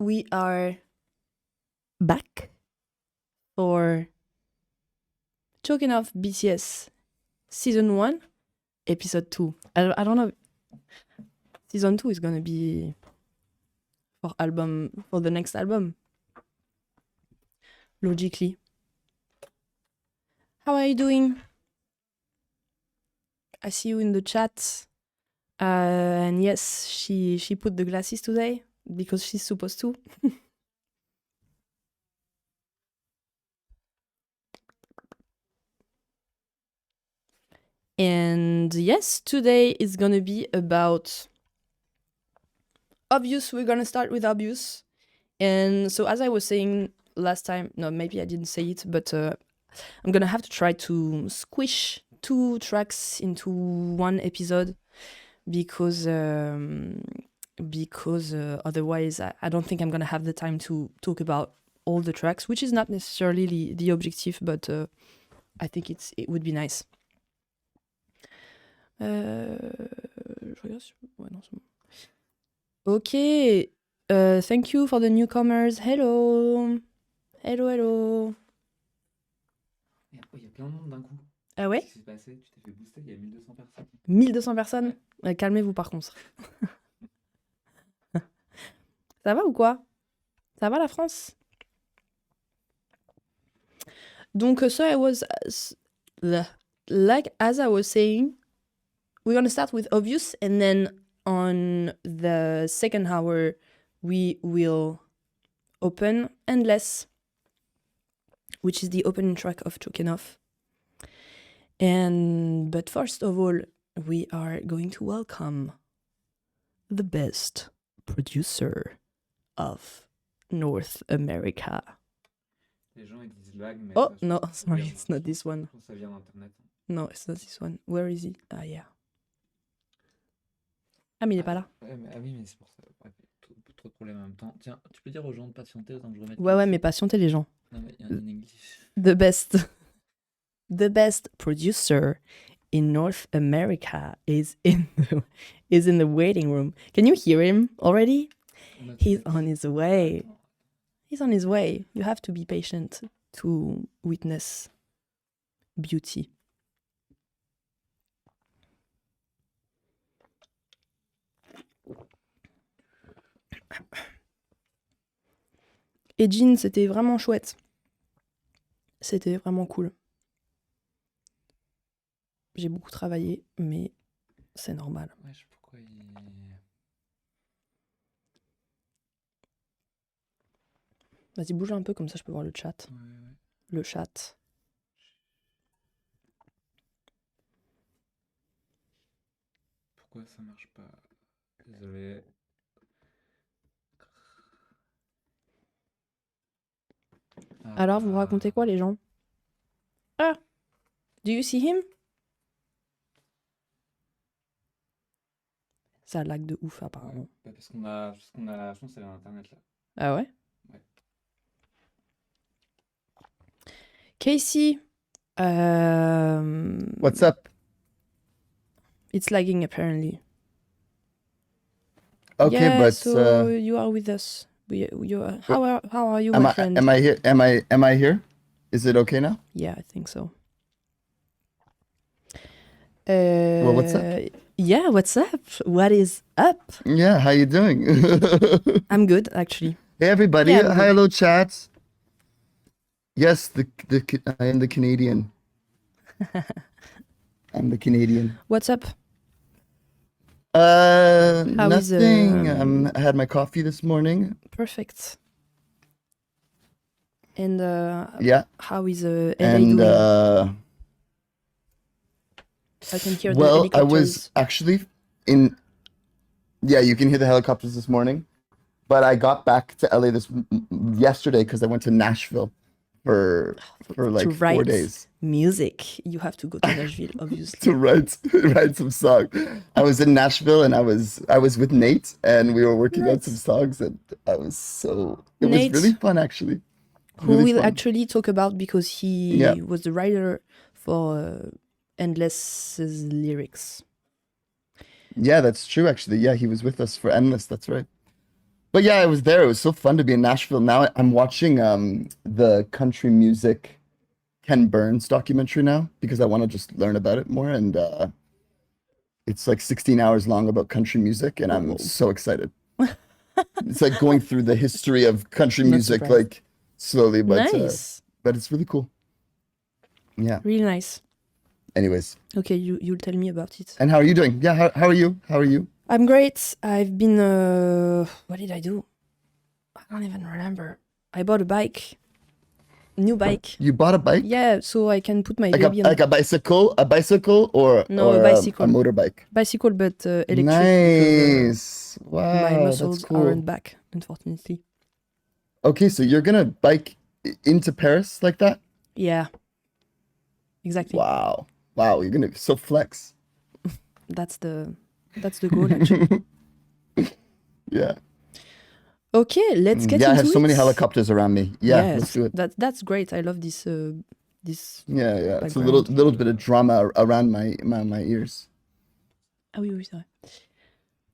we are back for Choking Off BTS Season 1, Episode 2. I don't know. Season 2 is gonna be for the next album. Logically. How are you doing? I see you in the chat. And yes, she put the glasses today because she's supposed to. And yes, today is gonna be about Obvious. We're gonna start with Obvious. And so as I was saying last time, no, maybe I didn't say it, but I'm gonna have to try to squish 2 tracks into one episode because otherwise I don't think I'm gonna have the time to talk about all the tracks, which is not necessarily the objective, but I think it would be nice. Okay, thank you for the newcomers. Hello. Hello. Il y a plein de monde d'un coup. Ah ouais? Qu'est-ce qui s'est passé? Tu t'es fait booster, il y a 1200 personnes. 1200 personnes? Calmez-vous par contre. Ça va ou quoi? Ça va la France? Donc, so I was, like as I was saying, we're gonna start with Obvious, and then on the second hour, we will open Endless, which is the opening track of Choking Off. But first of all, we are going to welcome the best producer of North America. Les gens ils disent lag, mais Oh, no, sorry, it's not this one. Ça vient d'Internet. No, it's not this one. Where is he? Ah, yeah. Ah, mais il est pas là. Ah oui, mais c'est pour ça. Bref, trop de problèmes en même temps. Tiens, tu peux dire aux gens de patienter tant que je remette. Ouais, mais patientez les gens. Non, mais il y a un English. The best producer in North America is in the waiting room. Can you hear him already? He's on his way. He's on his way. You have to be patient to witness beauty. Et Jean, c'était vraiment chouette. C'était vraiment cool. J'ai beaucoup travaillé, mais c'est normal. Ouais, je sais pourquoi il... Vas-y, bouge un peu, comme ça je peux voir le chat. Ouais. Le chat. Pourquoi ça marche pas? Désolé. Alors, vous racontez quoi, les gens? Ah! Do you see him? Ça lag de ouf, apparemment. Ouais, parce qu'on a la chance d'aller à Internet, là. Ah ouais? Ouais. Casey! What's up? It's lagging, apparently. Okay, yeah, but so you are with us. How are you, my friend? am I here? Am I here? Is it okay now? Yeah, I think so. Well, what's up? Yeah, what's up? What is up? Yeah, how you doing? I'm good, actually. Hey, everybody. Yeah, I'm Hi, good. hello, chat. Yes, I am the Canadian. I'm the Canadian. What's up? Nothing. is, I had my coffee this morning. Perfect. And Yeah. how is LA And doing? I can hear the well, helicopters. I was actually in. Yeah, you can hear the helicopters this morning, but I got back to LA yesterday because I went to Nashville for like to write 4 days music. You have to go to Nashville, obviously. to write some songs. I was in Nashville and I was with Nate and we were working on some songs and it was really fun actually. Who will actually talk about because he was the writer for Endless's lyrics. Yeah, that's true actually. Yeah, he was with us for Endless, that's right. But yeah, I was there. It was so fun to be in Nashville. Now I'm watching the country music Ken Burns documentary now because I want to just learn about it more. And it's like 16 hours long about country music, and I'm Whoa. so excited. It's like going through the history of country Not music, surprised. like slowly, Nice. but it's really cool. Yeah. Really nice. Anyways, Okay, you'll tell me about it. and how are you doing? Yeah, how are you? How are you? I'm great. I've been what did I do? I don't even remember. I bought a bike. New bike. You bought a bike? Yeah, so I can put my Like baby on a bicycle or No, or a bicycle. a motorbike? bicycle, but electric because Nice. my Wow, that's muscles cool. aren't back, unfortunately. Okay, so you're gonna bike into Paris like that? Yeah, exactly. Wow. Wow, you're gonna so flex. That's the goal, actually. Yeah. Okay, let's get Yeah, I into have so many it. helicopters around me. Yeah, Yes, let's do it. that's great. I love this this. Yeah, yeah. It's a background. little bit of drama around my ears. Ah oui, oui, c'est vrai.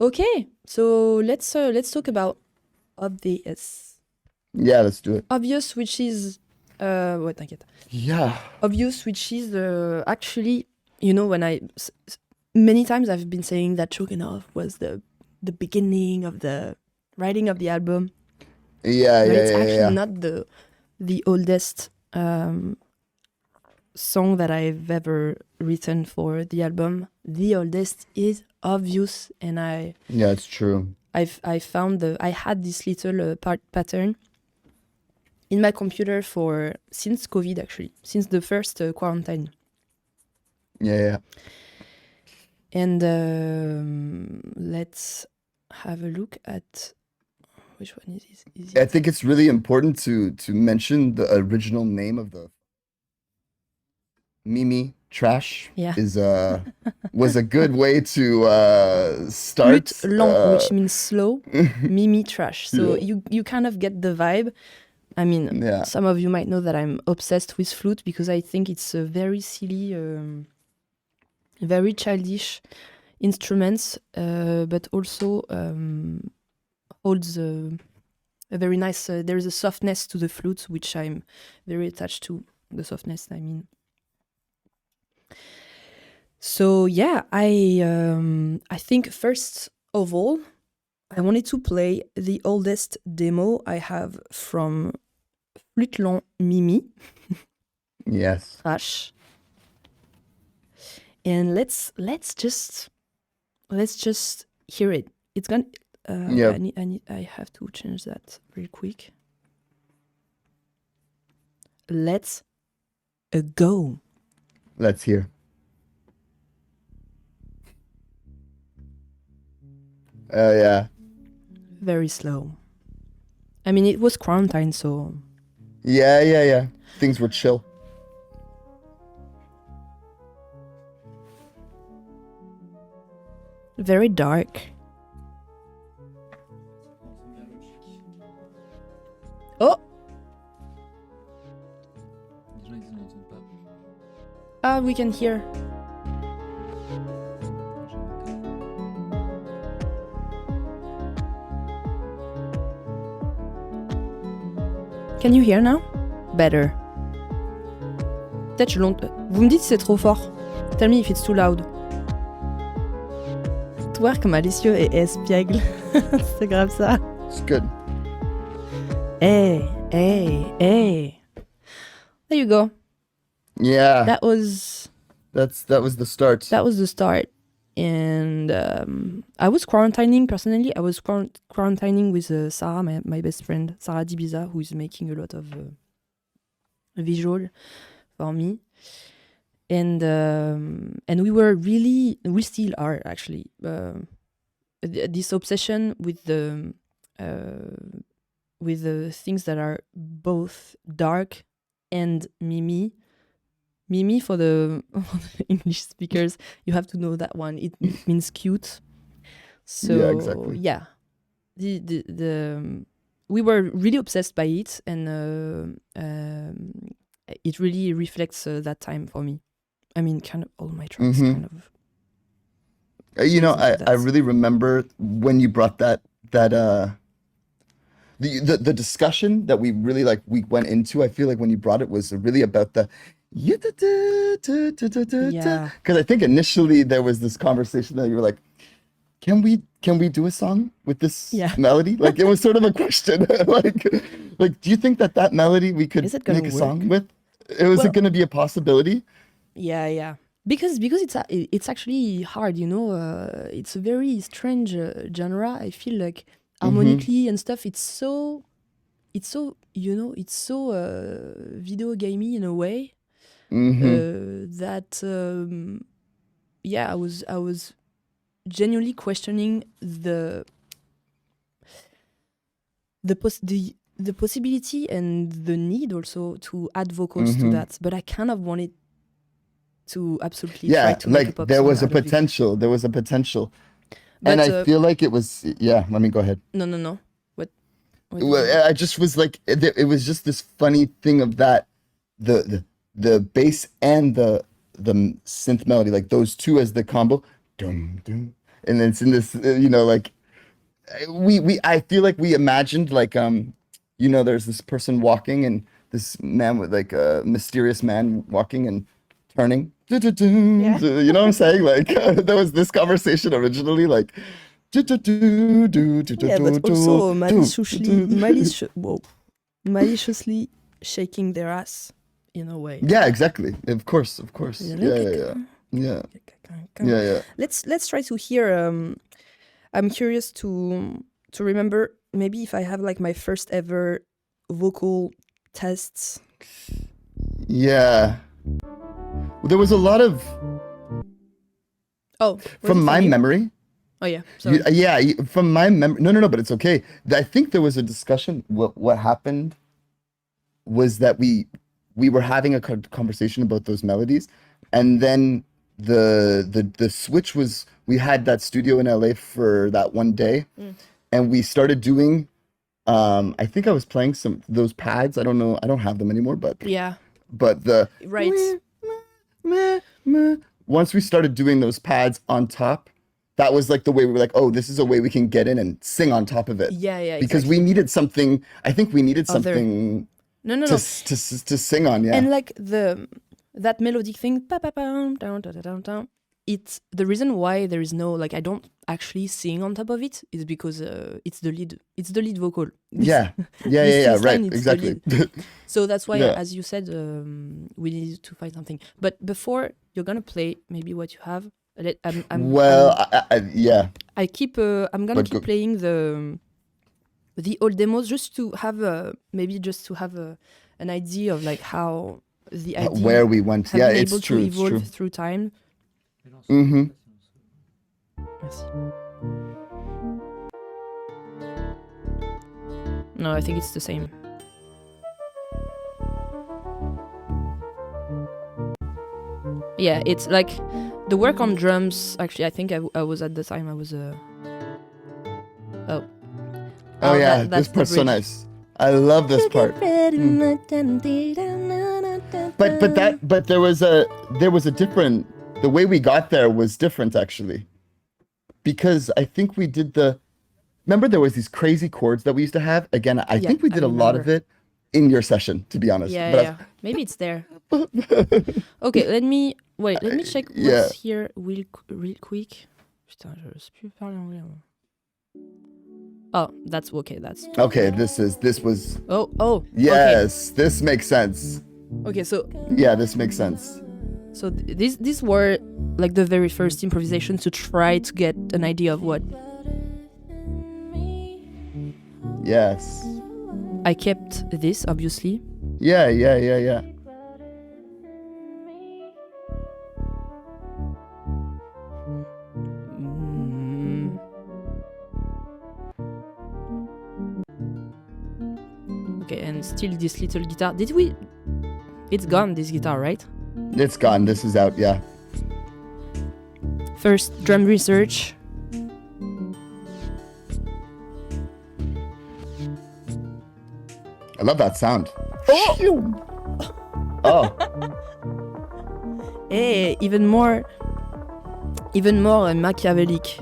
Okay, so let's talk about obvious. Yeah, let's do it. Obvious, which is ouais, t'inquiète. Yeah. Obvious, which is actually, you know, when many times I've been saying that Choking Off was the beginning of the writing of the album, Yeah, but yeah, it's yeah, actually yeah. not the oldest song that I've ever written for the album. The oldest is Obvious, and Yeah, it's true. I found I had this little pattern in my computer since COVID, actually, since the first quarantine. Yeah, yeah. And let's have a look at which one is it? I think it's really important to mention the original name of the Mimi Trash Yeah. was a good way to start. Flûte lent, which means slow. Mimi Trash. So Yeah. you kind of get the vibe. I mean, Yeah. some of you might know that I'm obsessed with flute because I think it's a very silly, very childish instruments, but also holds a very nice. There is a softness to the flute, which I'm very attached to. The softness, I mean. So yeah, I think first of all, I wanted to play the oldest demo I have from Flûte Lent Mimi. Yes. Trash. And let's just hear it. It's gonna. Yeah. I have to change that real quick. Let's go. Let's hear. Oh yeah. Very slow. I mean, it was quarantine, so Yeah, yeah, yeah. Things were chill. very dark. Oh, Les gens ils disent on n'entend pas. ah, we can hear. Can you hear now? Better. Peut-être je l'entends. Vous me dites si c'est trop fort. Tell me if it's too loud. Twerk malicieux et espiègle. C'est grave ça. It's good. Hey, hey, hey. There you go. Yeah. That was that was the start. the start. And I was quarantining personally. I was quarantining with Sarah, my best friend, Sarah Dibiza, who is making a lot of visual for me. And we still are actually this obsession with the things that are both dark and Mimi. Mimi, for the English speakers, you have to know that one. It means cute. So Yeah, exactly. yeah, the we were really obsessed by it, and it really reflects that time for me. I mean, kind of all my tracks, Mhm. kind of. You know, Things like I that. really remember when you brought that the discussion that we really like we went into. I feel like when you brought it was really about the Yeah. because I think initially there was this conversation that you were like, can we do a song with this Yeah. melody? Like it was sort of a question. like do you think that melody we could Is it gonna make a work? song with? Was Well- it going to be a possibility? Yeah. Because it's actually hard, you know. It's a very strange genre. I feel like harmonically and stuff. It's so you know. It's so video gamey in a way that yeah. I was genuinely questioning the possibility and the need also to add vocals to that, but I kind of wanted to absolutely try to make a like pop there song was a out of it. potential. There was a potential, But, and I feel like it was. Yeah, let me go ahead. No. What did you Well, mean? I just was like, it was just this funny thing of that, the bass and the synth melody, like those two as the combo, dum dum, and it's in this, like I feel like we imagined like there's this person walking and this man with like a mysterious man walking and turning, Yeah. you know what I'm saying? Like there was this conversation originally, like. Yeah, but also maliciously shaking their ass in a way. Yeah, exactly. Of course. Yeah, Yeah. Yeah. Let's try to hear. I'm curious to remember maybe if I have like my first ever vocal tests. Yeah. There was a lot of Oh, was from it my you? memory. Oh yeah, sorry. From my memory. No, but it's okay. I think there was a discussion. What happened was that we were having a conversation about those melodies, and then the switch was we had that studio in LA for that one day, and we started doing. I think I was playing those pads. I don't know. I don't have them anymore, but Yeah, the right. once we started doing those pads on top, that was like the way we were like, oh, this is a way we can get in and sing on top of it. Yeah, Because exactly. we needed something. I think we needed Other- something No. to sing on. Yeah. And like that melodic thing, pa-pa-pam, down, down, down, down. It's the reason why there is no like I don't actually sing on top of it is because it's the lead vocal. Yeah. This Right. line, it's the Exactly. So that's why, Yeah. as you said, we needed to find something. But before you're gonna play, maybe what you have. I keep. I'm gonna But keep playing the old demos just to have an idea of like how the idea Where we went. have Yeah, been it's able true. to It's evolve true. through time. Mm-hmm. Merci. No, I think it's the same. Yeah, it's like the work on drums. Actually, I think I was at the time. I was Oh yeah, that's this the part's so bridge. nice. I love this part. But there was a different. The way we got there was different actually, because I think we did Remember there was these crazy chords that we used to have. Again, I Yeah, think we did I a lot of remember. it in your session, to be honest. Yeah, But yeah. Maybe it's there. Okay, let me check what's Yeah. here real quick. Putain, je sais plus parler anglais. moi. Oh, that's okay. That's Okay, this was. oh. Yes, this makes sense. Okay, so Yeah, this makes sense. these were like the very first improvisations to try to get an idea of what Yes. I kept. This obviously. Yeah. Mm. Okay, and still this little guitar. It's gone, this guitar, right? It's gone. This is out. Yeah. First drum research. I love that sound. Oh. Hey, even more Machiavellic.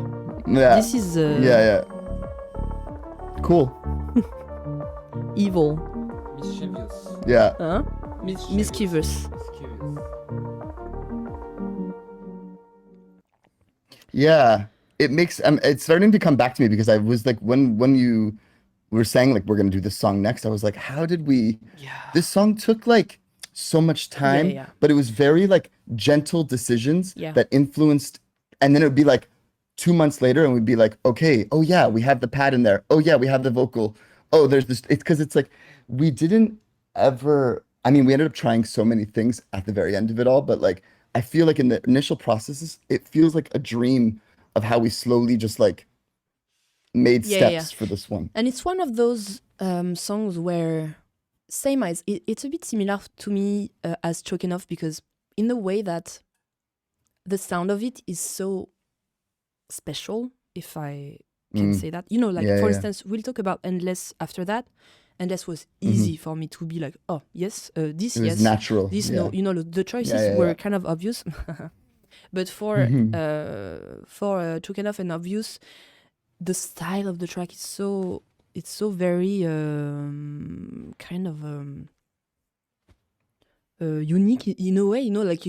Yeah. This is Yeah. Cool. evil. Mischievous. Yeah. Huh? Mischievous. Yeah. It makes it's starting to come back to me because I was like when you were saying like we're gonna do this song next, I was like, how did we Yeah. this song took like so much time, yeah. but it was very like gentle decisions Yeah. that influenced, and then it would be like 2 months later and we'd be like, okay, oh yeah, we have the pad in there. Oh yeah, we have the vocal. Oh, there's this. It's because it's like we didn't ever. I mean, we ended up trying so many things at the very end of it all, but like I feel like in the initial processes, it feels like a dream of how we slowly just like made Yeah. steps for this one. And it's one of those songs where, same as, it's a bit similar to me as Choking Off, because in the way that the sound of it is so special, if I can say that. You know, like, Yeah, for yeah. instance, we'll talk about Endless after that. Endless was easy for me to be like, oh, yes, this, It was yes. natural. This, yeah. no, you know, the choices Yeah, were yeah. kind of obvious. But for Choking Off and Obvious, the style of the track is so very kind of unique in a way, you know, like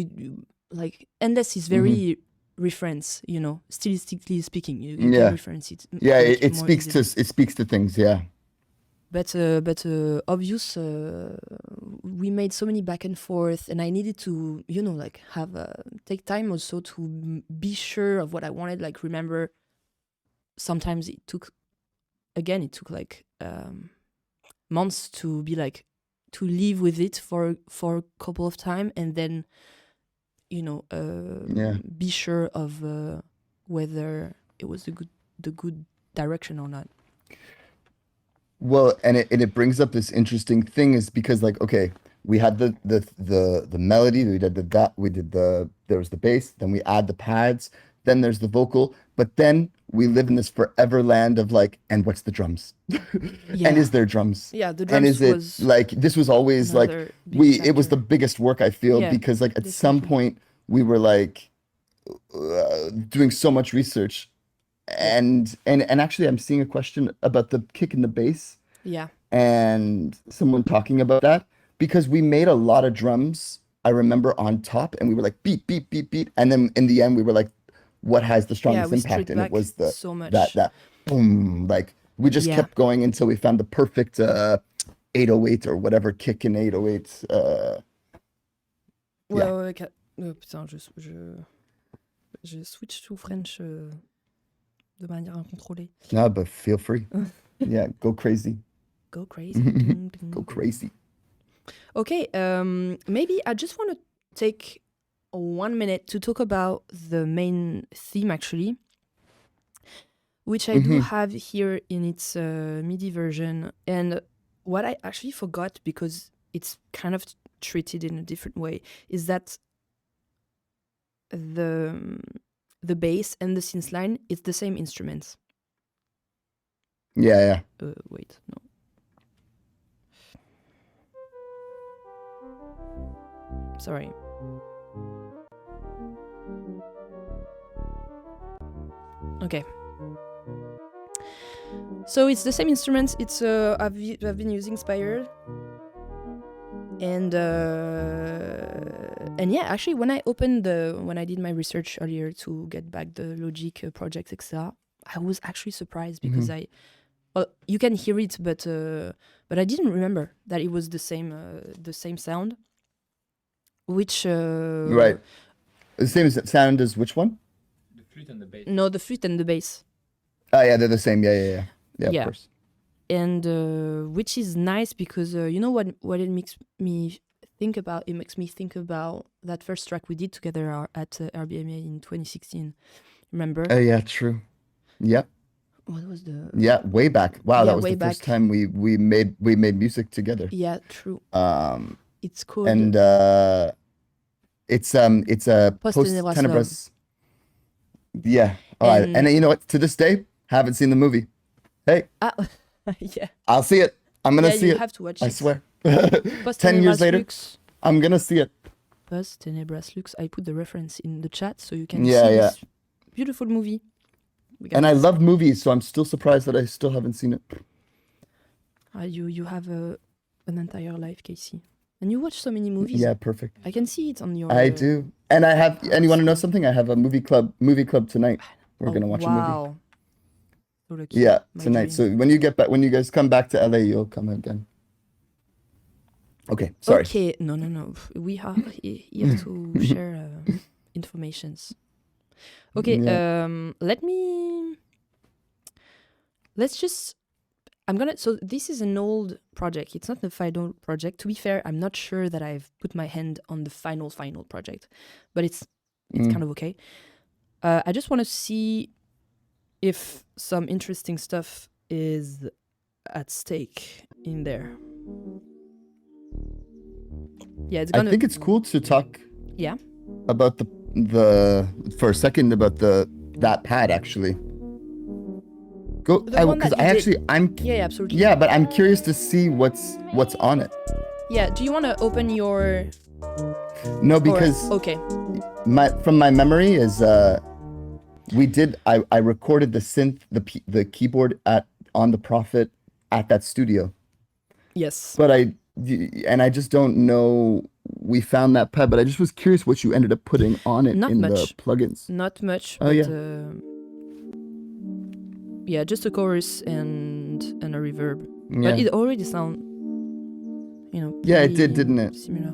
like Endless is very reference, you know, stylistically speaking, you Yeah. can reference it. Yeah, like, it more speaks easily. to things. Yeah. But Obvious, we made so many back and forth, and I needed to, you know, like have take time also to be sure of what I wanted. Like, remember, sometimes it took like months to be like to live with it for a couple of time, and then, you know, be sure of whether it was the good direction or not. Well, and it brings up this interesting thing is because like okay, we had the melody, we did there was the bass, then we add the pads, then there's the vocal, but then we live in this forever land of like, and what's the drums? Yeah. And is there drums? Yeah, the And drums is it was like this was always like another big it was factor. the biggest work I feel Yeah, because like at some definitely. point we were like doing so much research and actually I'm seeing a question about the kick and the bass Yeah. and someone talking about that because we made a lot of drums I remember on top and we were like beat beat beat beat and then in the end we were like what has the strongest we impact stripped and it back was the so much. that boom like we just Yeah. kept going until we found the perfect 808 or whatever kick in 808 Ouais, yeah. ouais, putain, je switch to French de manière incontrôlée. No, but feel free. Yeah, go crazy. Go crazy. Ding, ding, Go ding. crazy. Okay, maybe I just want to take 1 minute to talk about the main theme, actually, which I do have here in its MIDI version. And what I actually forgot, because it's kind of treated in a different way, is that the bass and the synth line is the same instruments. Yeah, yeah. Wait, no. Sorry. Okay. So it's the same instruments. It's I've been using Spire. And yeah, actually, when I did my research earlier to get back the Logic project, etc., I was actually surprised because you can hear it, but I didn't remember that it was the same sound. Which Right. The same sound as which one? The flute and the bass. No, the flute and the bass. Oh yeah, they're the same. Yeah, Yeah. of course. And which is nice because you know what it makes me think about? It makes me think about that first track we did together at RBMA in 2016. Remember? Oh yeah, true. Yep. What was the? Yeah, way back. Wow, Yeah, that was way the first back. time we made music together. Yeah, true. It's called. And it's a Post Tenebras. Yeah. All right. And you know what? To this day, haven't seen the movie. Hey. Yeah. I'll see it. I'm gonna see you it. have to watch I it. swear. Post 10 years later, Lux. I'm gonna see it. Post Tenebras Lux. I put the reference in the chat so you can Yeah, see yeah. this beautiful movie. And I love movies, so I'm still surprised that I still haven't seen it. You have an entire life, Casey. And you watch so many movies. Yeah, perfect. I can see it on your... I do. And I have, and you want to know something? I have a movie club tonight. We're gonna watch a movie. Wow. So lucky. Yeah, My tonight. dream. So when you guys come back to LA, you'll come again. Okay, sorry. Okay, no. We are here to share informations. Okay, Yeah. So this is an old project. It's not the final project. To be fair, I'm not sure that I've put my hand on the final project, but it's kind of okay. I just want to see if some interesting stuff is at stake in there. Yeah, it's gonna... I think it's cool to talk Yeah. about the for a second about that pad actually. Go The one that you did. I'm Yeah, absolutely. yeah, but I'm curious to see what's on it. Yeah, do you want to open your... No, because Okay. from my memory is I recorded the synth, the keyboard on the Prophet at that studio. Yes. But I just don't know. We found that pad, but I just was curious what you ended up putting on it Not in much. the plugins. Not much. Oh, but, yeah. Yeah, just a chorus and a reverb. Yeah. But it already sounds, Yeah, it pretty did, didn't it? Similar.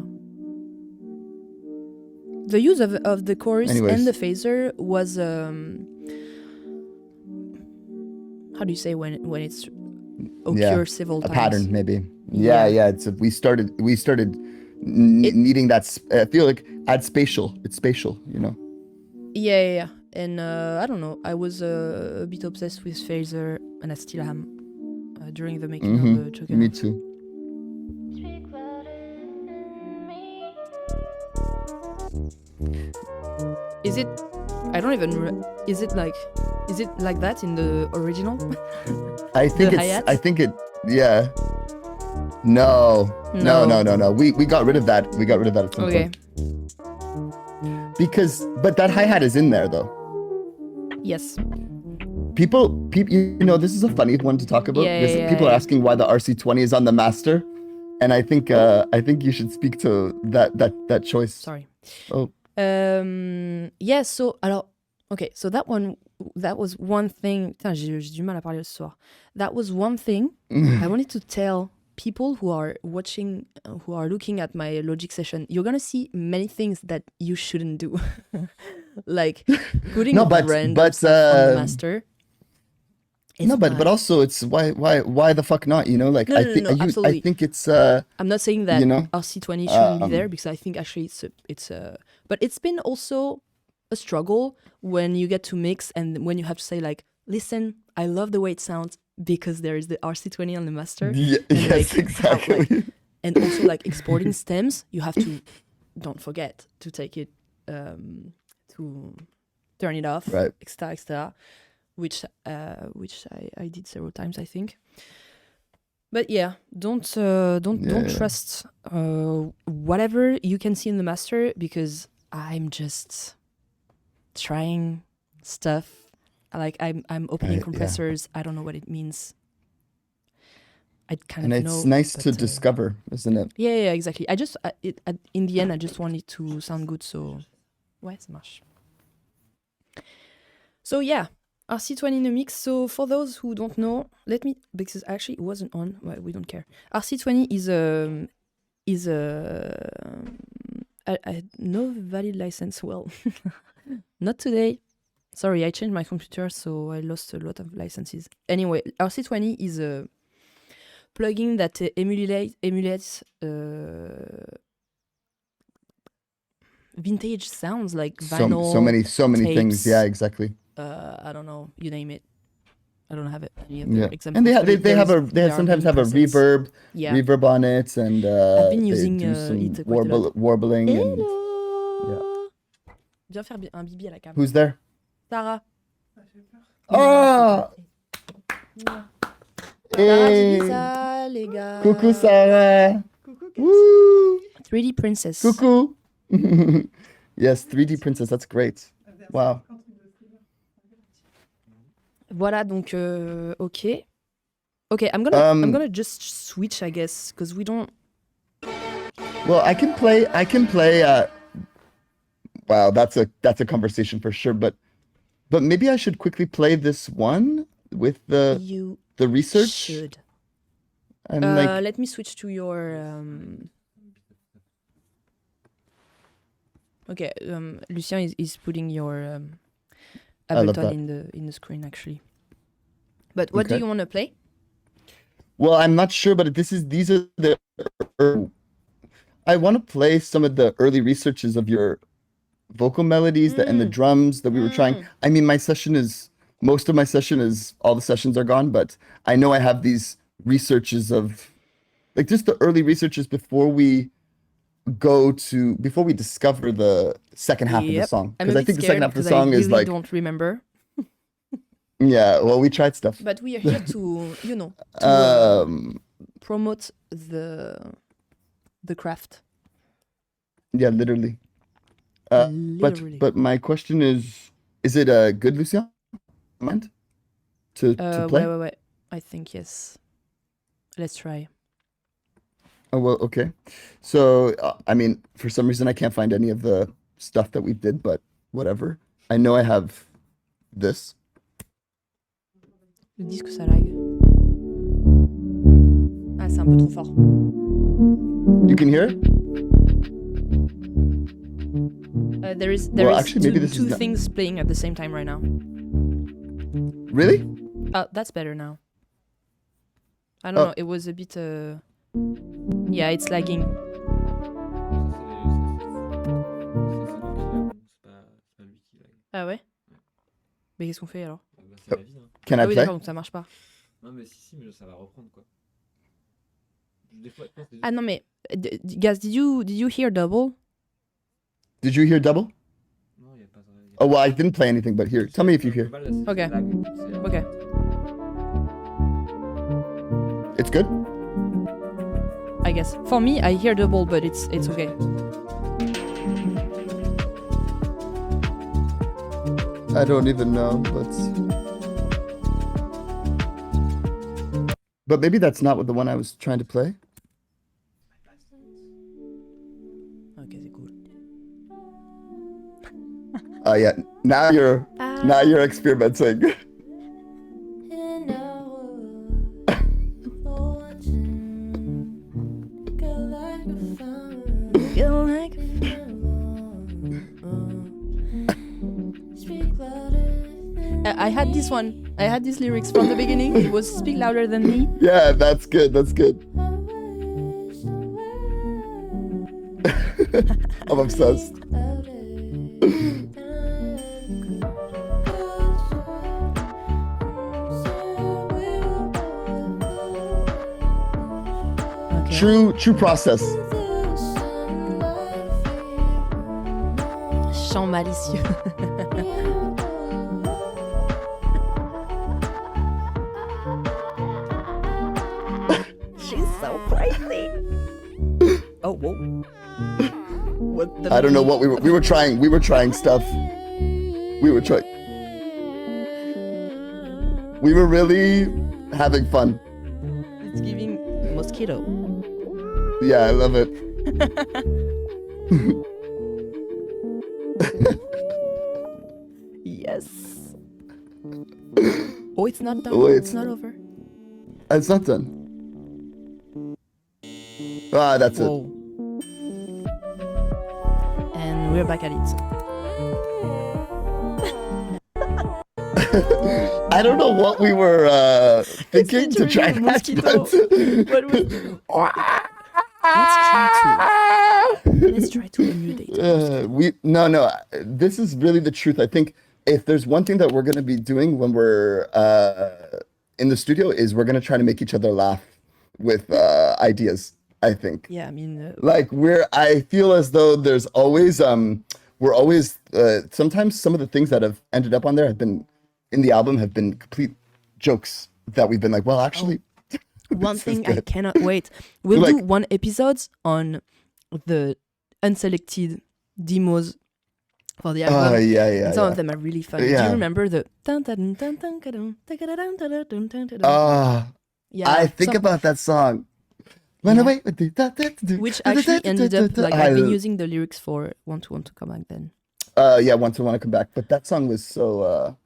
The use of the chorus Anyways. and the phaser was how do you say when it's occurs several a times? pattern maybe. Yeah. Yeah. We started needing that. I feel like it's spatial. Yeah. And I don't know. I was a bit obsessed with phaser, and I still am during the making of the Juggernaut. Me too. Is it? I don't even. Is it like that in the original? I think The it's. hi-hat? I think it. Yeah. No. We got rid of that. We got rid of that at some Okay. point. But that hi-hat is in there though. Yes. People, this is a funny one to talk about. Yeah, People are asking why the RC20 is on the master, and I think you should speak to that choice. Sorry. Oh. Yeah. So that was one thing. Putain, j'ai du mal à parler ce soir. That was one thing I wanted to tell people who are watching, who are looking at my Logic session. You're gonna see many things that you shouldn't do, like putting a brand on the master. But also it's why the fuck not? Like No, absolutely. I think it's I'm not saying that RC20 shouldn't be there, because I think actually it's but it's been also a struggle when you get to mix and when you have to say like, listen, I love the way it sounds because there is the RC20 on the master. Yes, exactly. And also like exporting stems, you have to, don't forget to take it to turn it off, right, etc. Which I did several times, I think. But yeah, don't trust whatever you can see in the master, because I'm just trying stuff. Like I'm opening compressors. I don't know what it means. I kind of know. And it's nice to discover, isn't it? Yeah, exactly. I just in the end, I just want it to sound good. So ouais, ça marche. So yeah. RC20 in the mix. So for those who don't know, because actually it wasn't on. Well, we don't care. RC20 is a no valid license. Well, not today. Sorry, I changed my computer, so I lost a lot of licenses. Anyway, RC20 is a plugin that emulates vintage sounds like vinyl. So many tapes, things. Yeah, exactly. I don't know, you name it. I don't have any examples. And they sometimes have a reverb on it, and I've been using it warbling. Hello. Viens faire un bibi à la caméra. Who's there? Sarah. Oh. Hey. Ça, les gars. Coucou Sarah. Woo. 3D Princess. Coucou. Yes, 3D Princess, that's great. Wow. Voilà, donc, ok. Okay, I'm gonna just switch, I guess, because we don't. Well, I can play. Wow, that's a conversation for sure. But maybe I should quickly play this one with You the research. should. And like, Let me switch to your. Okay, Lucien is putting your I love Ableton that. in the screen actually. But what do Okay. you want to play? Well, I'm not sure, but these are the. I want to play some of the early researches of your vocal melodies and the drums that we were trying. I mean, most of my session is all the sessions are gone, but I know I have these researches of like just the early researches before we discover the second half of the Yep. song. I'm a Because I bit think the second scared half of the because song I is really like, don't remember. yeah, well, we tried stuff. But we are here to, to Um, promote the craft. yeah, literally. Literally. But my question is it good, Lucien? Mind to play? Wait. I think yes. Let's try. Oh, well, okay. So, I mean, for some reason, I can't find any of the stuff that we did, but whatever. I know I have this. Ils disent que ça lag. Ah, c'est un peu trop fort. You can hear it? There is actually, maybe this is two not- things playing at the same time right now. Really? Oh, that's better now. I don't Oh. know. It was a bit. Yeah, it's lagging. Ça, c'est pas lui qui lag. Ah ouais. Mais qu'est-ce qu'on fait alors? Ah bah, c'est la vie, hein. Can Ah I oui, play? d'accord, donc ça marche pas. Non, mais si, mais ça va reprendre quoi. Des fois, je pense que c'est Ah non mais, guys, did you hear double? Did you hear double? Non, il y a pas de. Oh, well, I didn't play anything, but here, tell me if you hear. Okay. Okay. It's good? I guess. For me, I hear double, but it's okay. I don't even know, but maybe that's not what the one I was trying to play. Ok, c'est cool. Yeah, now you're experimenting. I had this one. I had these lyrics from the beginning. It was "Speak louder than me." Yeah, that's good. That's good. I'm obsessed. Okay. True process. Chant malicieux. She's so crazy. Oh, whoa. What the I don't know what we were trying. We were trying stuff. We were really having fun. It's giving mosquito. Yeah, I love it. Yes. Oh, it's not done. Oh, it's not over. It's not done. Ah, that's it. Whoa. And we're back at it. I don't know what we were thinking to try literally a that, mosquito. but Let's try to emulate. no. This is really the truth. I think if there's one thing that we're gonna be doing when we're in the studio is we're gonna try to make each other laugh with ideas. I think. Yeah, I mean, Like I feel as though there's always we're always sometimes some of the things that have ended up on there have been in the album have been complete jokes that we've been like, well, actually. one this is thing I good. cannot wait. We'll Like- do one episode on the unselected demos for the album. Yeah. And some of them are really fun. Do Yeah. you remember the Yeah, I think about that song. Run Yeah. away. which actually ended up like I've been using the lyrics for Want to Come Back then. Yeah, want to come back. But that song was so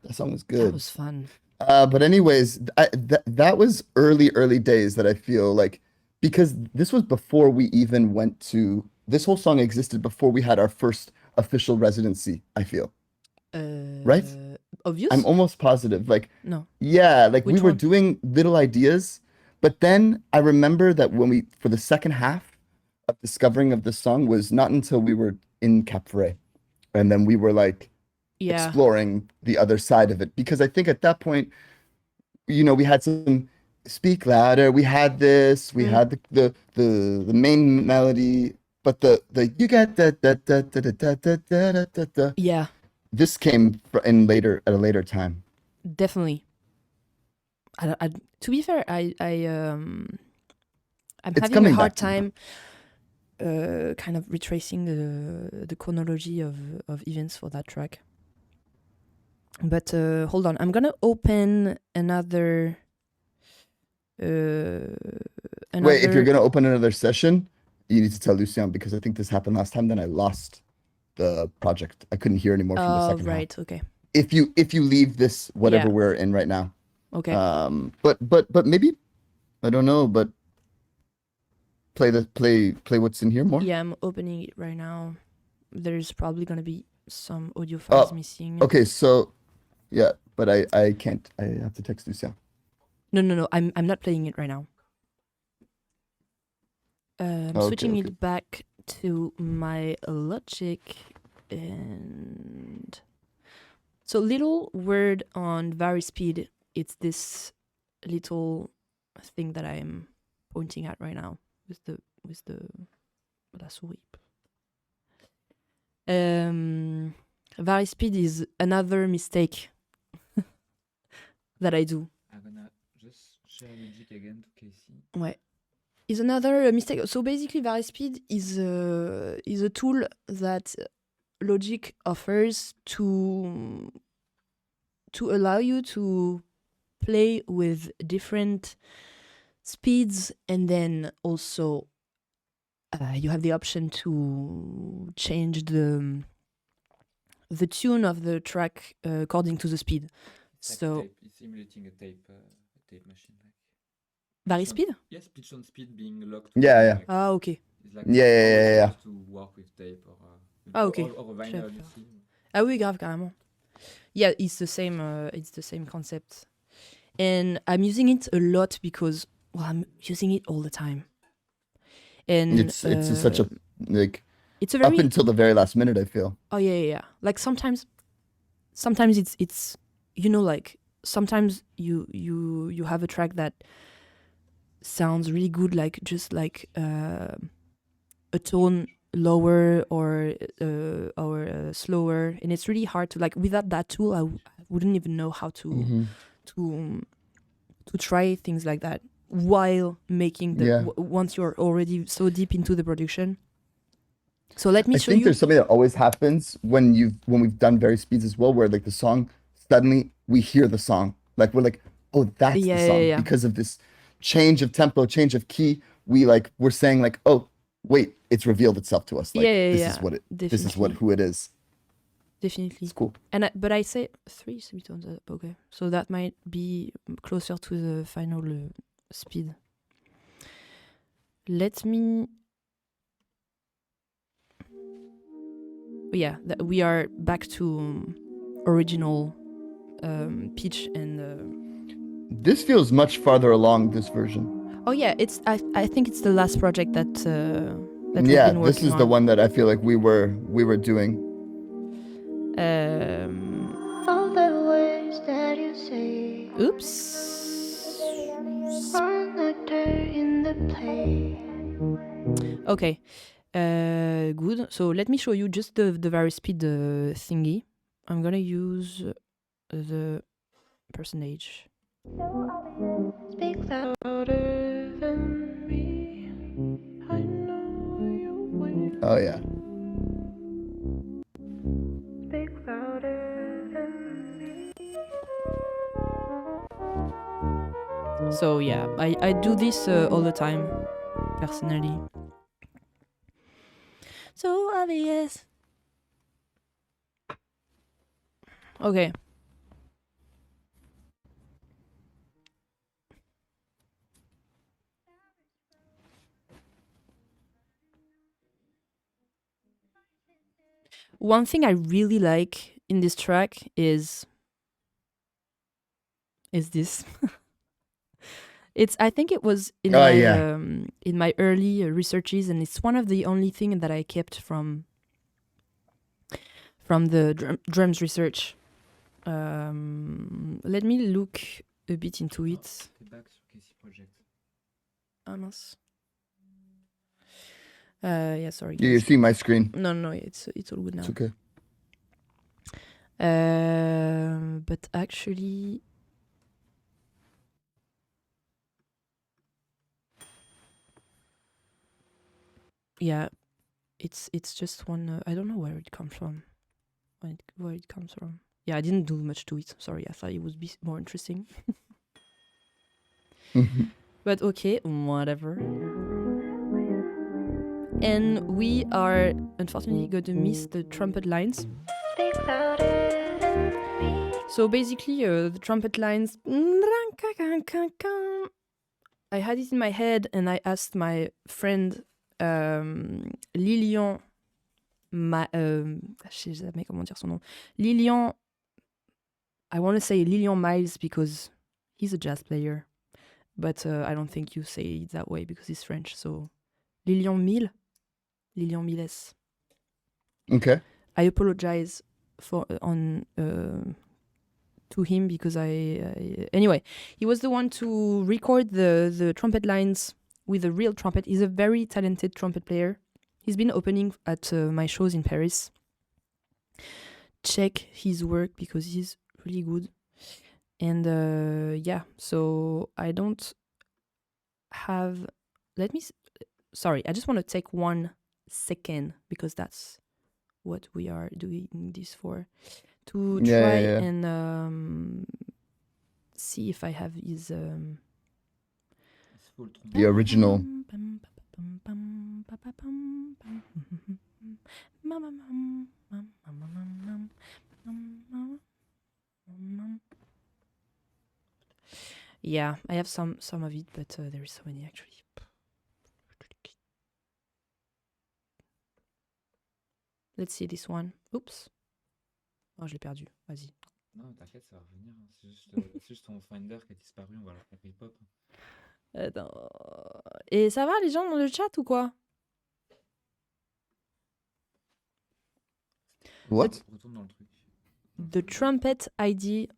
that song was That good. was fun. But anyways, that was early days that I feel like, because this was before we even went to, this whole song existed before we had our first official residency, I feel. Right? Obvious? I'm almost positive. Like, No. yeah, like we Which were one? doing little ideas, but then I remember that when for the second half of discovering of the song was not until we were in Cap Ferret. And then we were like Yeah. exploring the other side of it. Because I think at that point, we had some Speak Louder, we had this, we had the main melody, but the you got that. Yeah, This came in later at a later time. definitely. To be fair, I'm It's having a coming hard back to me. time kind of retracing the chronology of events for that track. But hold on, I'm gonna open another. Wait, if you're gonna open another session, you need to tell Lucien, because I think this happened last time. Then I lost the project. I couldn't hear anymore from the second half. Right, okay. If you leave this whatever Yeah. we're in right now. Okay. But maybe, I don't know, but play what's in here more. Yeah, I'm opening it right now. There's probably gonna be some audio files missing. Okay, so yeah, but I can't. I have to text Lucien. No. I'm not playing it right now. I'm switching it back to my Logic, and so little word on Varispeed. It's this little thing that I'm pointing at right now with the la souris. Varispeed is another mistake that I do. I'm gonna just share Logic again to Casey. Ouais. Is another mistake. So basically, Varispeed is a tool that Logic offers to allow you to play with different speeds, and then also you have the option to change the tune of the track according to the speed. It's So like it's simulating a tape machine. Varispeed? Yes, pitch on speed being locked. Yeah. Like, Ah, okay. it's like Yeah. to work with tape or Okay. or vinyl. Ah oui, grave, carrément. Yeah, it's the same concept. And I'm using it a lot because, well, I'm using it all the time. And It's such a, like, it's a very, up until the very last minute, I feel. oh yeah. Like sometimes it's like sometimes you have a track that sounds really good, like just like a tone lower or slower, and it's really hard to, like, without that tool I wouldn't even know how to try things like that while making the once you're already so deep into the production. So let me show you. I think there's something that always happens when we've done Varispeeds as well, where like the song, suddenly we hear the song, like we're like, oh, that's the song, because of this change of tempo, change of key. We're saying like, oh wait, it's revealed itself to us. Like, this is who it is. Definitely. It's cool. But I say 3 semitones up, okay. So that might be closer to the final speed. Let me. Yeah, we are back to original pitch and. This feels much farther along, this version. Oh yeah, it's. I think it's the last project that. That yeah, we've been this is on. the one that I feel like we were doing. All the words that you say. Oops. Are an actor in the play. Okay. Good. So let me show you just the Varispeed thingy. I'm gonna use the percentage. Speak louder than me. I know you will. Oh yeah. Speak louder than me. So yeah, I do this all the time, personally. So obvious. Okay. One thing I really like in this track is this. I think it was in Oh, my yeah. in my early researches, and it's one of the only thing that I kept from the drums research. Let me look a bit into it. Feedback sur Casey Project. Ah mince. Yeah, sorry. You Guys. see my screen. No, it's all good now. It's okay. But actually, yeah, it's just one. I don't know where it comes from. Where it comes from. Yeah, I didn't do much to it. Sorry, I thought it would be more interesting. But okay, whatever. And we are unfortunately going to miss the trumpet lines. So basically, the trumpet lines. I had it in my head, and I asked my friend Lilian. Je sais jamais comment dire son nom. Lilian. I want to say Lilian Miles because he's a jazz player, but I don't think you say it that way because he's French. So Lilian Miles. Okay. I apologize for to him because anyway, he was the one to record the trumpet lines with a real trumpet. He's a very talented trumpet player. He's been opening at my shows in Paris. Check his work because he's really good. And yeah, so I don't have. Sorry, I just want to take 1 second because that's what we are doing this for. To try and see if I have his. The original. Yeah, I have some of it, but there is so many actually. Let's see this one. Oops. Oh, je l'ai perdu. Vas-y. Non, t'inquiète, ça va revenir. C'est juste ton Finder qui a disparu. On va le faire hip-hop. Attends. Et ça va les gens dans le chat ou quoi? What? Retourne dans le truc. The trumpet ID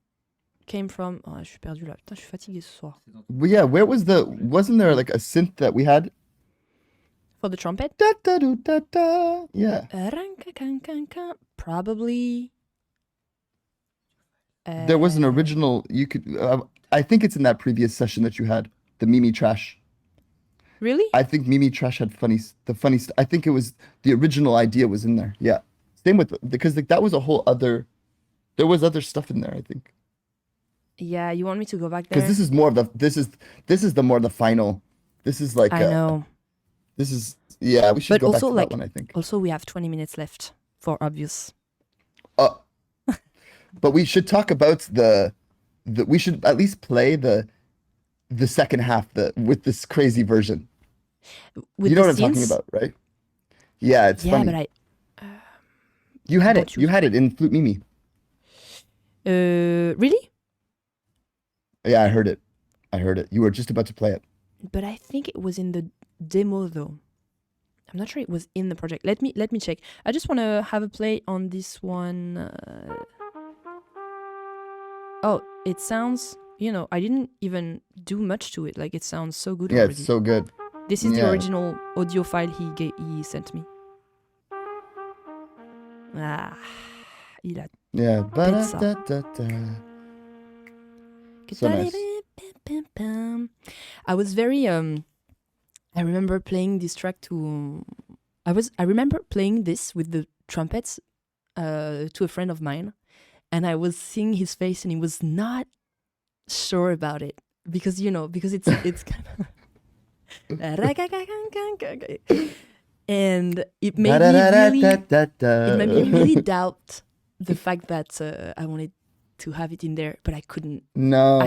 came from. Oh, je suis perdu là. Putain, je suis fatigué ce soir. Well, yeah, where was wasn't there like a synth that we had? For the trumpet? Da, da, do, da, da. Yeah. Probably. There was an original. You could. I think it's in that previous session that you had the Mimi Trash. Really? I think Mimi Trash had funny. I think it was the original idea was in there. Yeah. Same with because like, that was a whole other. There was other stuff in there. I think. Yeah, you want me to go back there? Because this is more of the. This is the more the final. This is like. I know. This is yeah. We should But go also, back to like, that one. I think. Also, we have 20 minutes left for obvious. But we should talk about the we should at least play the second half with this crazy version. With you know the what I'm talking synths? about, right? Yeah, it's funny. Yeah, but you had it. don't you- You had it in Flute Mimi. really? Yeah, I heard it. You were just about to play it. But I think it was in the demo though. I'm not sure it was in the project. Let me check. I just want to have a play on this one. Oh, it sounds, I didn't even do much to it. Like, it sounds so good Yeah, already. it's so good. This is the Yeah. original audio file he sent me. Ah, il a Yeah. Pizza. Ba-da-da-da-da. So nice. I was very I remember playing this track I remember playing this with the trumpets to a friend of mine, and I was seeing his face and he was not sure about it. because it's kind of and it made me really doubt the fact that I wanted to have it in there, but I couldn't No.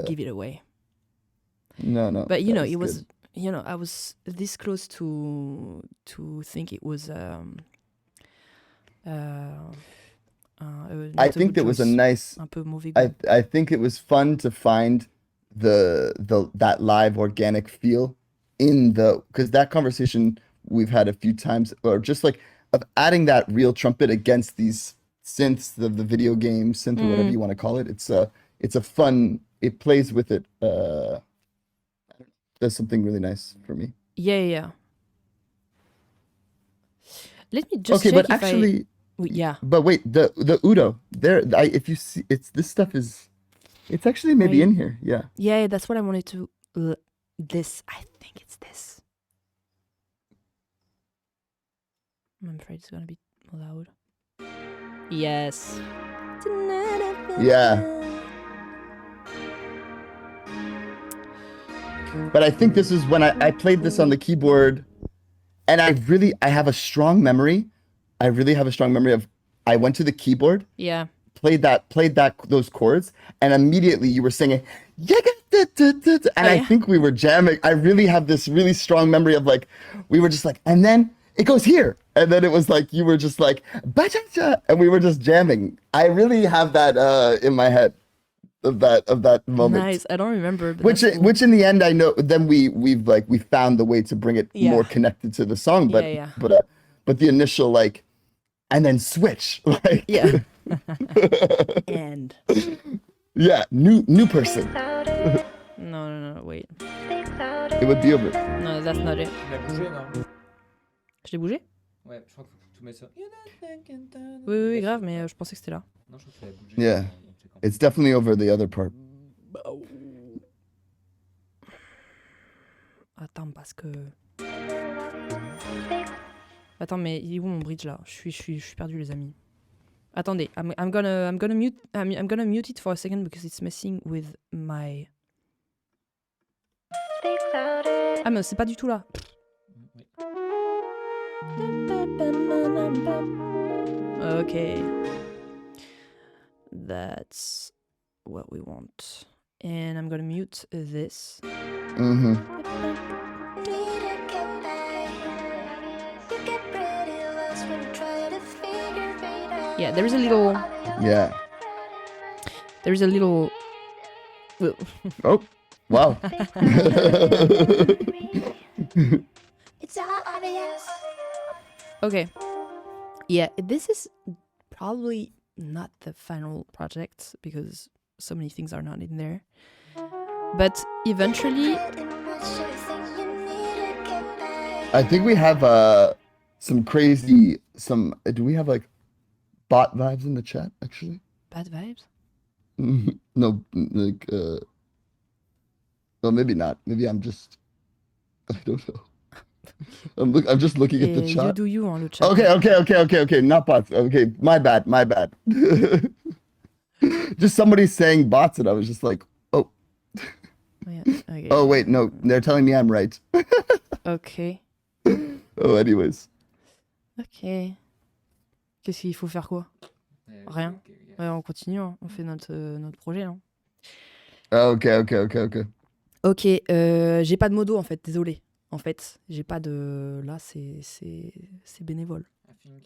give it away. No. But that it was good. I was this close to think it was I think that was a nice. un peu mauvais goût. I think it was fun to find that live organic feel in because that conversation we've had a few times, or just like of adding that real trumpet against these synths of the video game synth or whatever you want to call it. It's a fun. It plays with it. Does something really nice for me. Yeah. Let me just Okay, check but if actually, yeah. but wait, the Udo there. If you see, this stuff is. It's actually maybe Right. in here. Yeah. Yeah, that's what I wanted to. This, I think it's this. I'm afraid it's gonna be loud. Yes. Yeah. But I think this is when I played this on the keyboard, and I have a strong memory. I really have a strong memory of I went to the keyboard, Yeah. played those chords, and immediately you were singing, and I think we were jamming. I really have this really strong memory of like we were just like, and then it goes here, and then it was like you were just like, ba-cha-cha, and we were just jamming. I really have that in my head of that moment. Nice. I don't remember. But Which that's cool. which in the end I know. Then we found the way to bring it more connected to the song. But Yeah. but the initial like, and then switch like Yeah. And yeah, new person. no, wait. It would be over. No, that's not it. Tu l'as bougé, non? Je l'ai bougé? Ouais, je crois qu'il faut que tu mets ça. Oui, grave, mais je pensais que c'était là. Non, je crois que tu l'as bougé. Yeah. It's definitely over the other part. Attends, parce que. Attends, mais il est où mon bridge là? Je suis perdu, les amis. Attendez, I'm gonna mute it for a second because it's messing with my. Ah mais c'est pas du tout là. Okay. That's what we want. And I'm gonna mute this. Mm-hmm. Yeah, there is a little. Yeah. There is a little. Oh, wow. Okay. Yeah, this is probably not the final project because so many things are not in there. But eventually, I think we have some crazy do we have like bot vibes in the chat actually? bad vibes. No, like well, maybe not. Maybe I'm just I don't know. I'm just looking at the You chat. do you on the chat. Okay. Not bots. Okay, my bad. Just somebody saying bots, and I was just like, oh. Yeah, okay. Oh wait, no, they're telling me I'm right. Okay. Oh, anyways. Ok. Qu'est-ce qu'il faut faire quoi? Rien. Ouais, on continue, hein. On fait notre projet. Hein. Okay. Ok, j'ai pas de modo en fait, désolé. En fait, j'ai pas de. Là, c'est bénévole. I think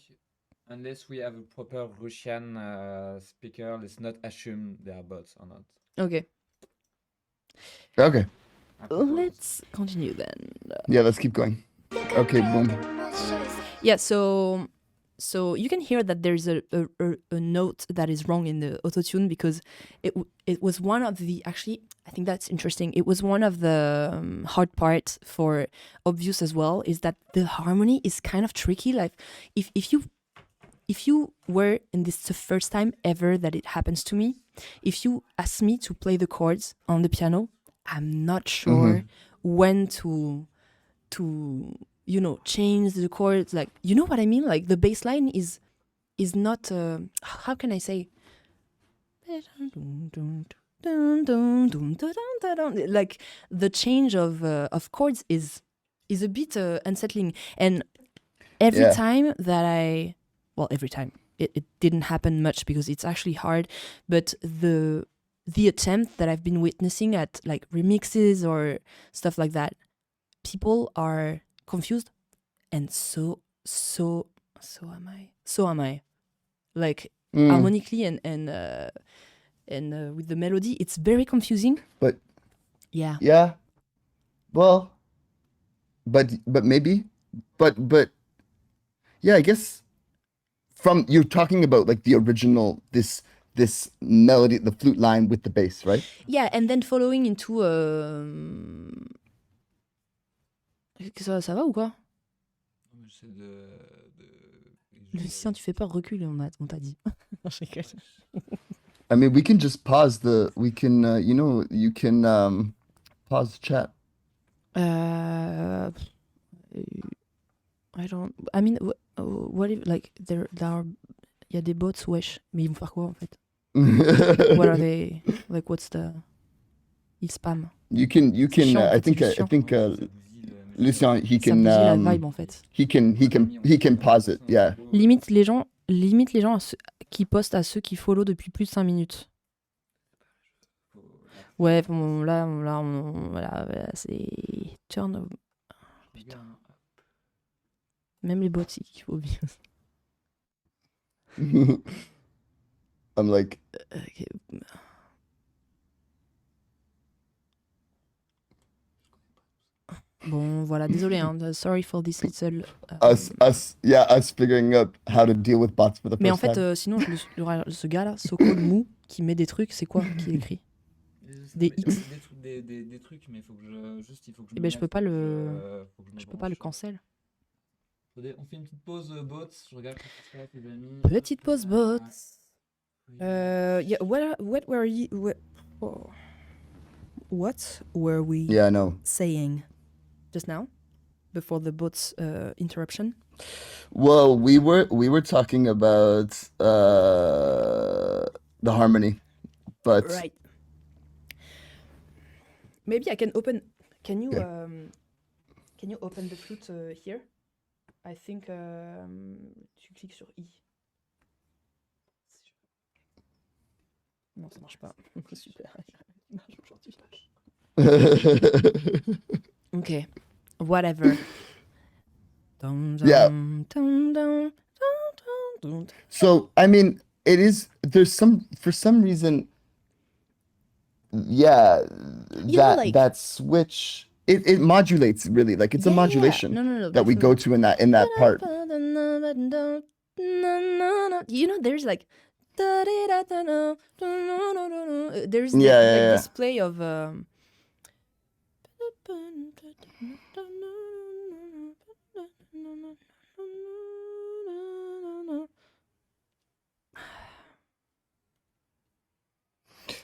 unless we have a proper Russian speaker, let's not assume they are bots or not. Ok. Okay. I propose. Let's continue then. Yeah, let's keep going. Okay, boom. Yeah, so you can hear that there's a note that is wrong in the autotune because it was one of the, actually, I think that's interesting. It was one of the hard parts for Obvious as well, is that the harmony is kind of tricky. Like if you were, and this is the first time ever that it happens to me, if you ask me to play the chords on the piano, I'm not sure when to change the chords. Like, you know what I mean? Like the bass line is not how can I say? dun, dun, dun, dun, dun, dun, dun. Like the change of chords is a bit unsettling. And every Yeah. time that every time it didn't happen much because it's actually hard, but the attempt that I've been witnessing at like remixes or stuff like that, people are confused, and so am I. Like harmonically and with the melody, it's very confusing. But Yeah. yeah, well, but maybe, but yeah, I guess from you're talking about like the original this melody, the flute line with the bass, right? Yeah, and then following into ça va ou quoi? J'essaie de- Lucien, tu fais peur, recule, on t'a dit. Je rigole. I mean, we can just pause we can you can pause the chat. I mean, what if, like, there are, il y a des bots, wesh, mais ils vont faire quoi, en fait? What are they, like, what's the, ils spam. You can chiant, en I fait, think c'est I chiant. think Lucien, he Ça can bousille la vibe, en fait. he can pause it, yeah. Limite les gens qui postent à ceux qui follow depuis plus de 5 minutes. Ouais, bon, là, voilà, c'est turn. Putain. Même les bots, il faut bien. I'm like, Ok. Bon, voilà, désolé, hein, sorry for this little. us figuring out how to deal with bots for the Mais en first fait, time. sinon, ce gars-là, Oklou, qui met des trucs, c'est quoi qui écrit? Des hits. Des trucs, mais il faut que je. Eh ben, je peux pas le cancel. On fait une petite pause bots, je regarde ce qui se passe, les amis. Petite pause bots. Yeah, what were you? What were we Yeah, I know. saying just now, before the bots interruption? Well, we were talking about the harmony, but Right. Maybe I can open. Can you Yeah. can you open the flute here? I think tu cliques sur I. Non, ça marche pas. Super. Il marche aujourd'hui. Ok. Whatever. Yeah. Dun. So, I mean, for some reason, yeah, You know, like- that switch, it modulates really, like it's a Yeah. modulation No. that we go to in that part. You know, there's like there's Yeah. display of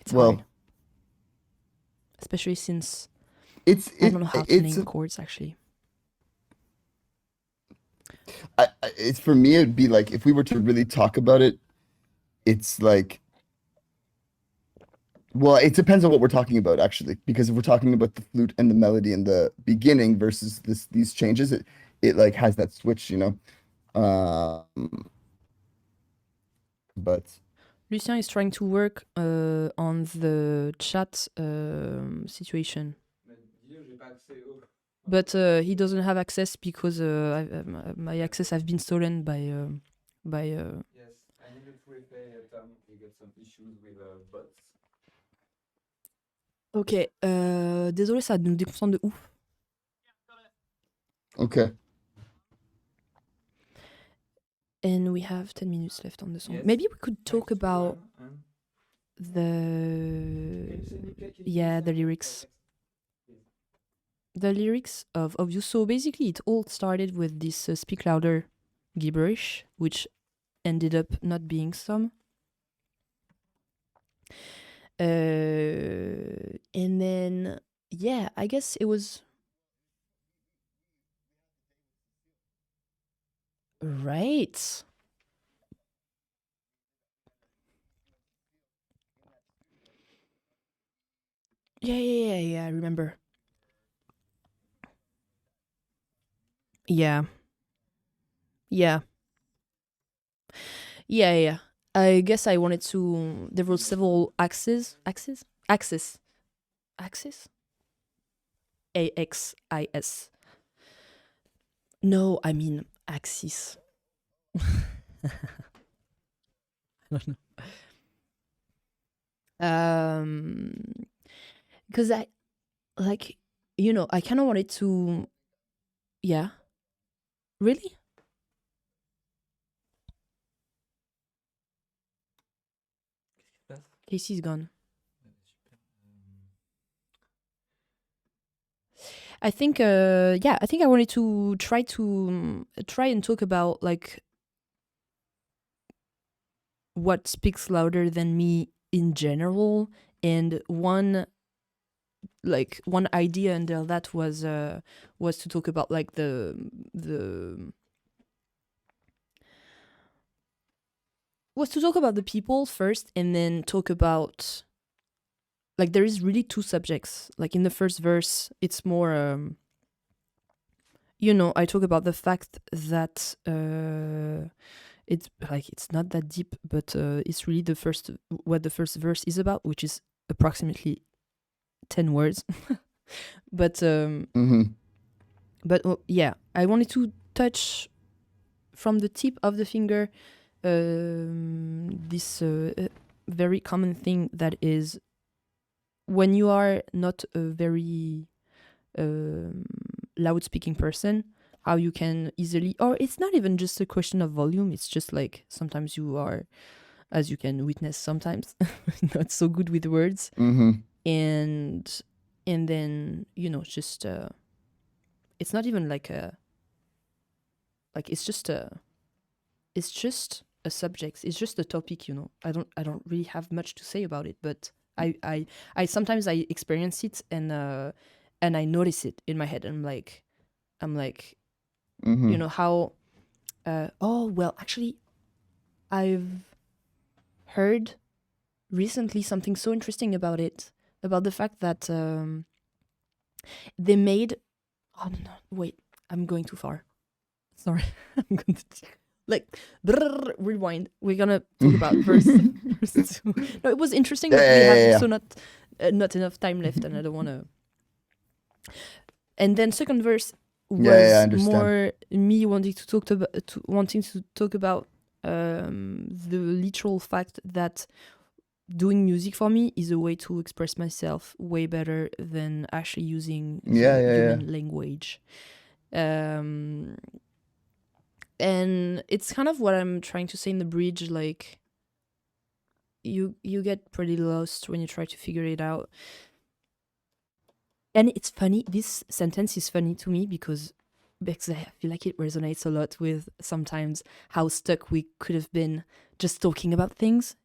it's Well, hard. Especially since it's I don't know how to name chords actually. it's for me it'd be like if we were to really talk about it, it's like, well, it depends on what we're talking about actually, because if we're talking about the flute and the melody in the beginning versus these changes, it like has that switch, you know. But Lucien is trying to work on the chat situation. But he doesn't have access because my access have been stolen by Yes, I need to repay Tom. We got some issues with bots. Ok, désolé, ça nous déconcentre de ouf. okay. And we have 10 minutes left on the song. Yes. Maybe we could talk Next about one, the yeah, the lyrics. The lyrics of Oklou. So basically, it all started with this speak louder gibberish, which ended up not being some. And then, yeah, I guess it was right. Yeah, I remember. Yeah. Yeah. I guess I wanted to. There were several axes. AXIS. No, I mean axis. I don't know. Because I like, I kind of wanted to. Yeah. Really? Casey's gone. I think I think I wanted to try and talk about like what speaks louder than me in general, and one idea under that was to talk about like was to talk about the people first, and then talk about like there is really two subjects. Like in the first verse, it's more I talk about the fact that it's like it's not that deep, but it's really what the first verse is about, which is approximately 10 words. But yeah, I wanted to touch from the tip of the finger this very common thing that is when you are not a very loud speaking person, how you can easily, or it's not even just a question of volume, it's just like sometimes you are, as you can witness sometimes, not so good with words. And then just it's not even like it's just a subject, it's just a topic. I don't really have much to say about it, but I sometimes I experience it, and I notice it in my head, and I'm like how oh well, actually I've heard recently something so interesting about it, about the fact that they made oh no, wait, I'm going too far, sorry. I'm going to rewind. We're gonna talk about verse 2. No, it was interesting, but we have so not enough time left, and I don't want to. And then second verse was more me wanting to talk about the literal fact that doing music for me is a way to express myself way better than actually using human language. And it's kind of what I'm trying to say in the bridge, like you get pretty lost when you try to figure it out. And it's funny, this sentence is funny to me because I feel like it resonates a lot with sometimes how stuck we could have been just talking about things.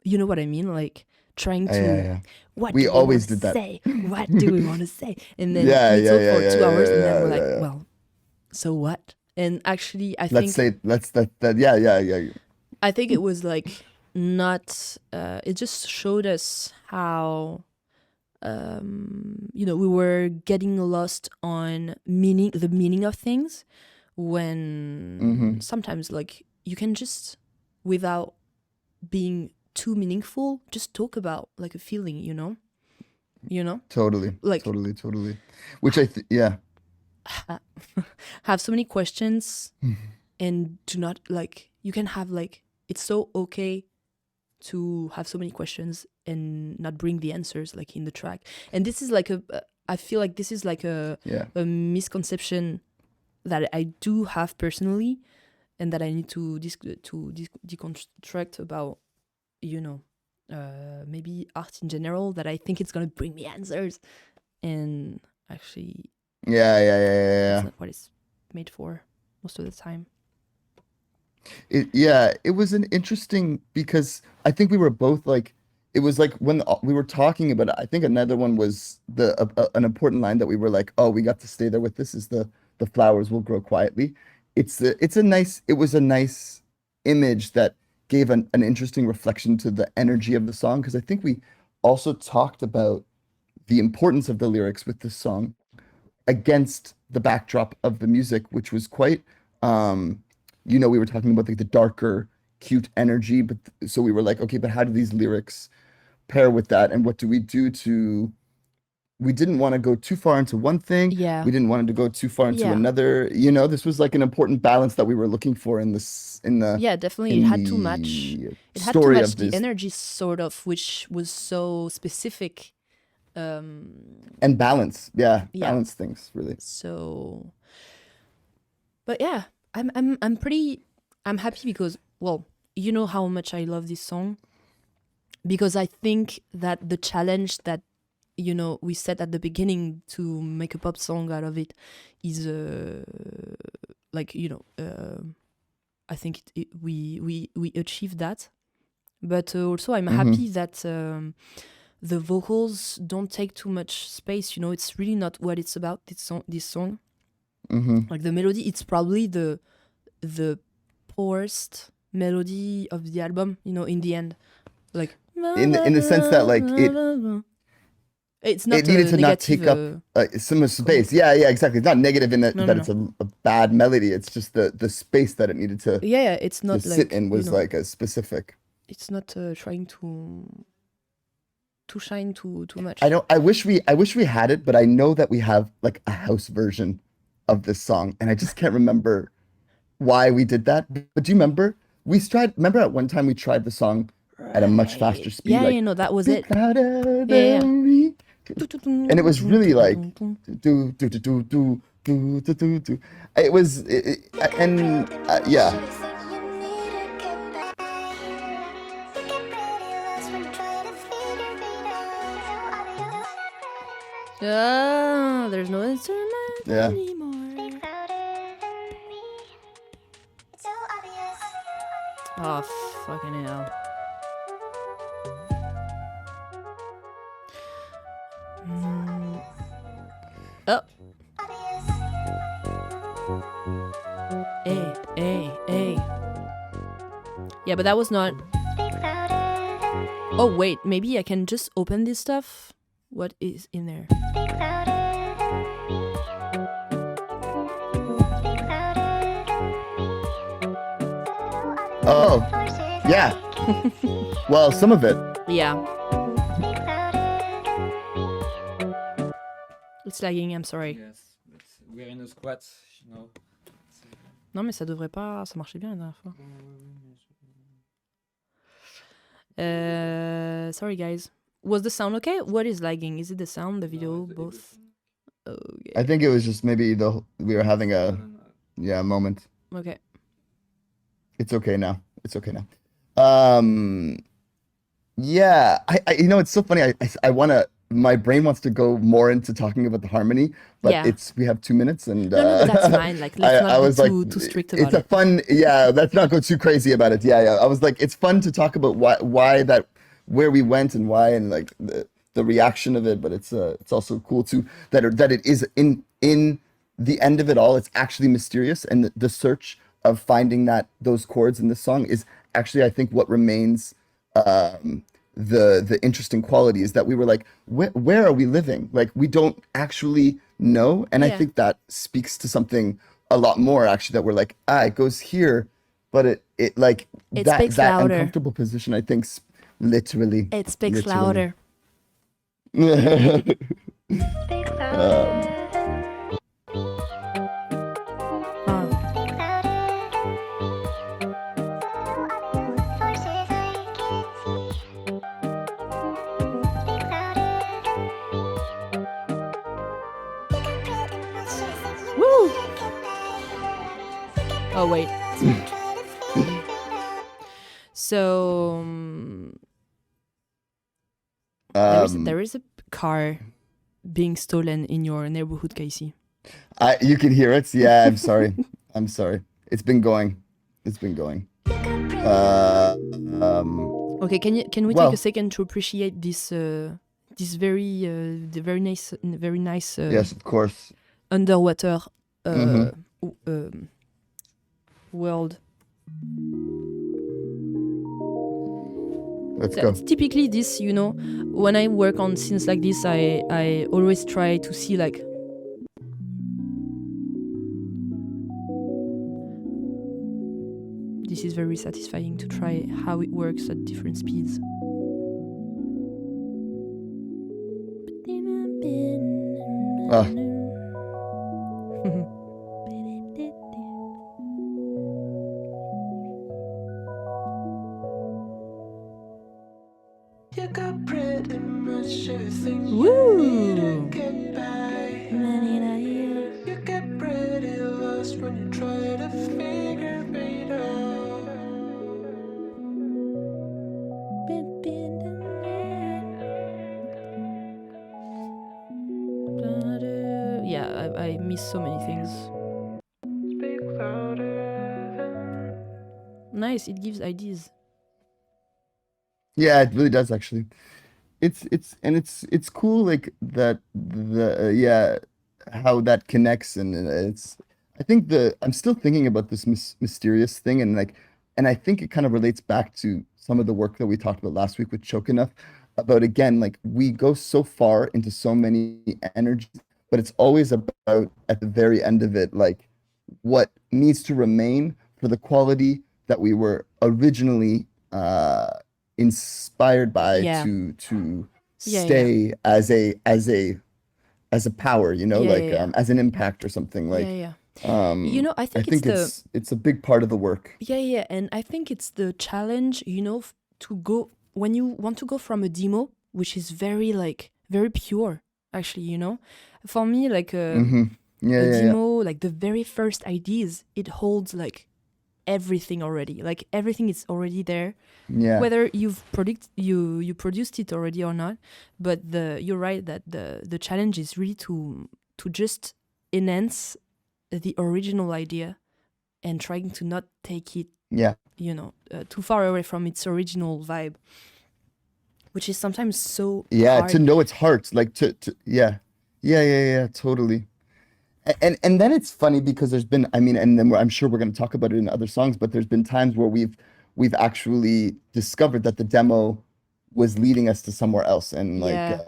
You know what I mean? Like trying to what we always did that. Say? What do we want to say? And then we talk for 2 hours, and then we're like, well, so what? And actually, I think I think it was like not. It just showed us how, we were getting lost on the meaning of things, when sometimes like you can just, without being too meaningful, just talk about like a feeling, Totally. Like totally. Which have so many questions and do not like, you can have like, it's so okay to have so many questions and not bring the answers like in the track. And this is like I feel like this is like a misconception that I do have personally, and that I need to deconstruct about, maybe art in general, that I think it's gonna bring me answers, and actually that's not what it's made for most of the time. It was an interesting, because I think we were both like, it was like when we were talking about it, I think another one was an important line that we were like, oh, we got to stay there with, this is the flowers will grow quietly. It was a nice image that gave an interesting reflection to the energy of the song, because I think we also talked about the importance of the lyrics with this song against the backdrop of the music, which was quite, we were talking about like the darker, cute energy, but so we were like, okay, but how do these lyrics pair with that, and what do we do to? We didn't want to go too far into one thing. Yeah. We didn't want to go too far into Yeah. another. This was like an important balance that we were looking for in the Yeah, definitely. in It had too the much. It had too story much of the this energy, sort of, which was so specific. and balance. Yeah, Yeah. balance things really. So, but yeah, I'm happy because, well, you know how much I love this song, because I think that the challenge that we set at the beginning to make a pop song out of it is I think we achieved that, but also I'm happy that the vocals don't take too much space. It's really not what it's about. This song, like the melody, it's probably the poorest melody of the album. In the end, like In the sense that like it's not it needed to not negative, take up some space. Yeah, exactly. It's not negative in that No, that no, it's a bad melody. It's just the space that it needed to yeah, it's not to like sit in was like a specific. it's not trying to shine too much. I wish we had it, but I know that we have like a house version of this song, and I just can't remember why we did that. But do you remember remember at one time we tried the song at a much faster speed? Yeah, like, that was it. Yeah. And it was really like do. It was yeah. There's no instrument Yeah. anymore. Oh, fucking hell. Oh. Hey. Yeah, but that was not... Oh, wait. Maybe I can just open this stuff? What is in there? Oh, yeah. Well, some of it. Yeah. It's lagging, I'm sorry. Yes, but we're in a squat, Non, mais ça devrait pas... Ça marchait bien la dernière fois. Sorry, guys. Was the sound okay? What is lagging? Is it the sound, the video, both? Okay. I think it was just maybe we were having a moment. Okay. It's okay now. Yeah, I it's so funny. I want to. My brain wants to go more into talking about the harmony, but Yeah. we have 2 minutes, and No, that's fine. Like, let's not be too strict about it's a it. fun. Yeah, let's not go too crazy about it. Yeah. I was like, it's fun to talk about why where we went and why, and like the reaction of it. But it's also cool too that it is in the end of it all. It's actually mysterious, and the search of finding those chords in this song is actually, I think, what remains the interesting quality is that we were like, where are we living? Like, we don't actually know, and I think that speaks to something a lot more actually, that we're like, it goes here, but it like It that speaks louder. uncomfortable position, I think, literally It speaks literally. louder. Woo! Oh, wait. So there is a car being stolen in your neighborhood, Casey. You can hear it. Yeah, I'm sorry. It's been going. Okay, can we Well- take a second to appreciate this very nice Yes, of course. underwater Mhm. world. Let's go. It's typically this, you know, when I work on scenes like this, I always try to see like this is very satisfying to try how it works at different speeds. Ah. You got pretty much everything Woo! you need to get by. You get pretty lost when you try to figure it out. Yeah, I miss so many things. Speak louder than Nice, it gives ideas. Yeah, it really does actually. It's cool like that yeah, how that connects, and it's I think the I'm still thinking about this mysterious thing, and like, and I think it kind of relates back to some of the work that we talked about last week with Choke Enough, about again like we go so far into so many energies, but it's always about at the very end of it like what needs to remain for the quality that we were originally inspired by Yeah. to Yeah, yeah. stay as a power, you know, Yeah, like yeah, yeah. as an impact or something. Like Yeah, yeah. You know, I I think think it's a big part of the work. yeah, and I think it's the challenge, you know, to go when you want to go from a demo, which is very like very pure, actually, you know. For me, like Mm-hmm. Yeah, a yeah, yeah. demo, like the very first ideas, it holds like everything already. Like everything is already there. Yeah. Whether you produced it already or not, but you're right that the challenge is really to just enhance the original idea and trying to not take it, Yeah. you know, too far away from its original vibe, which is sometimes so Yeah, hard. to know its heart, like to yeah, totally. And then it's funny because there's been, I mean, and then I'm sure we're going to talk about it in other songs, but there's been times where we've actually discovered that the demo was leading us to somewhere else. And like Yeah.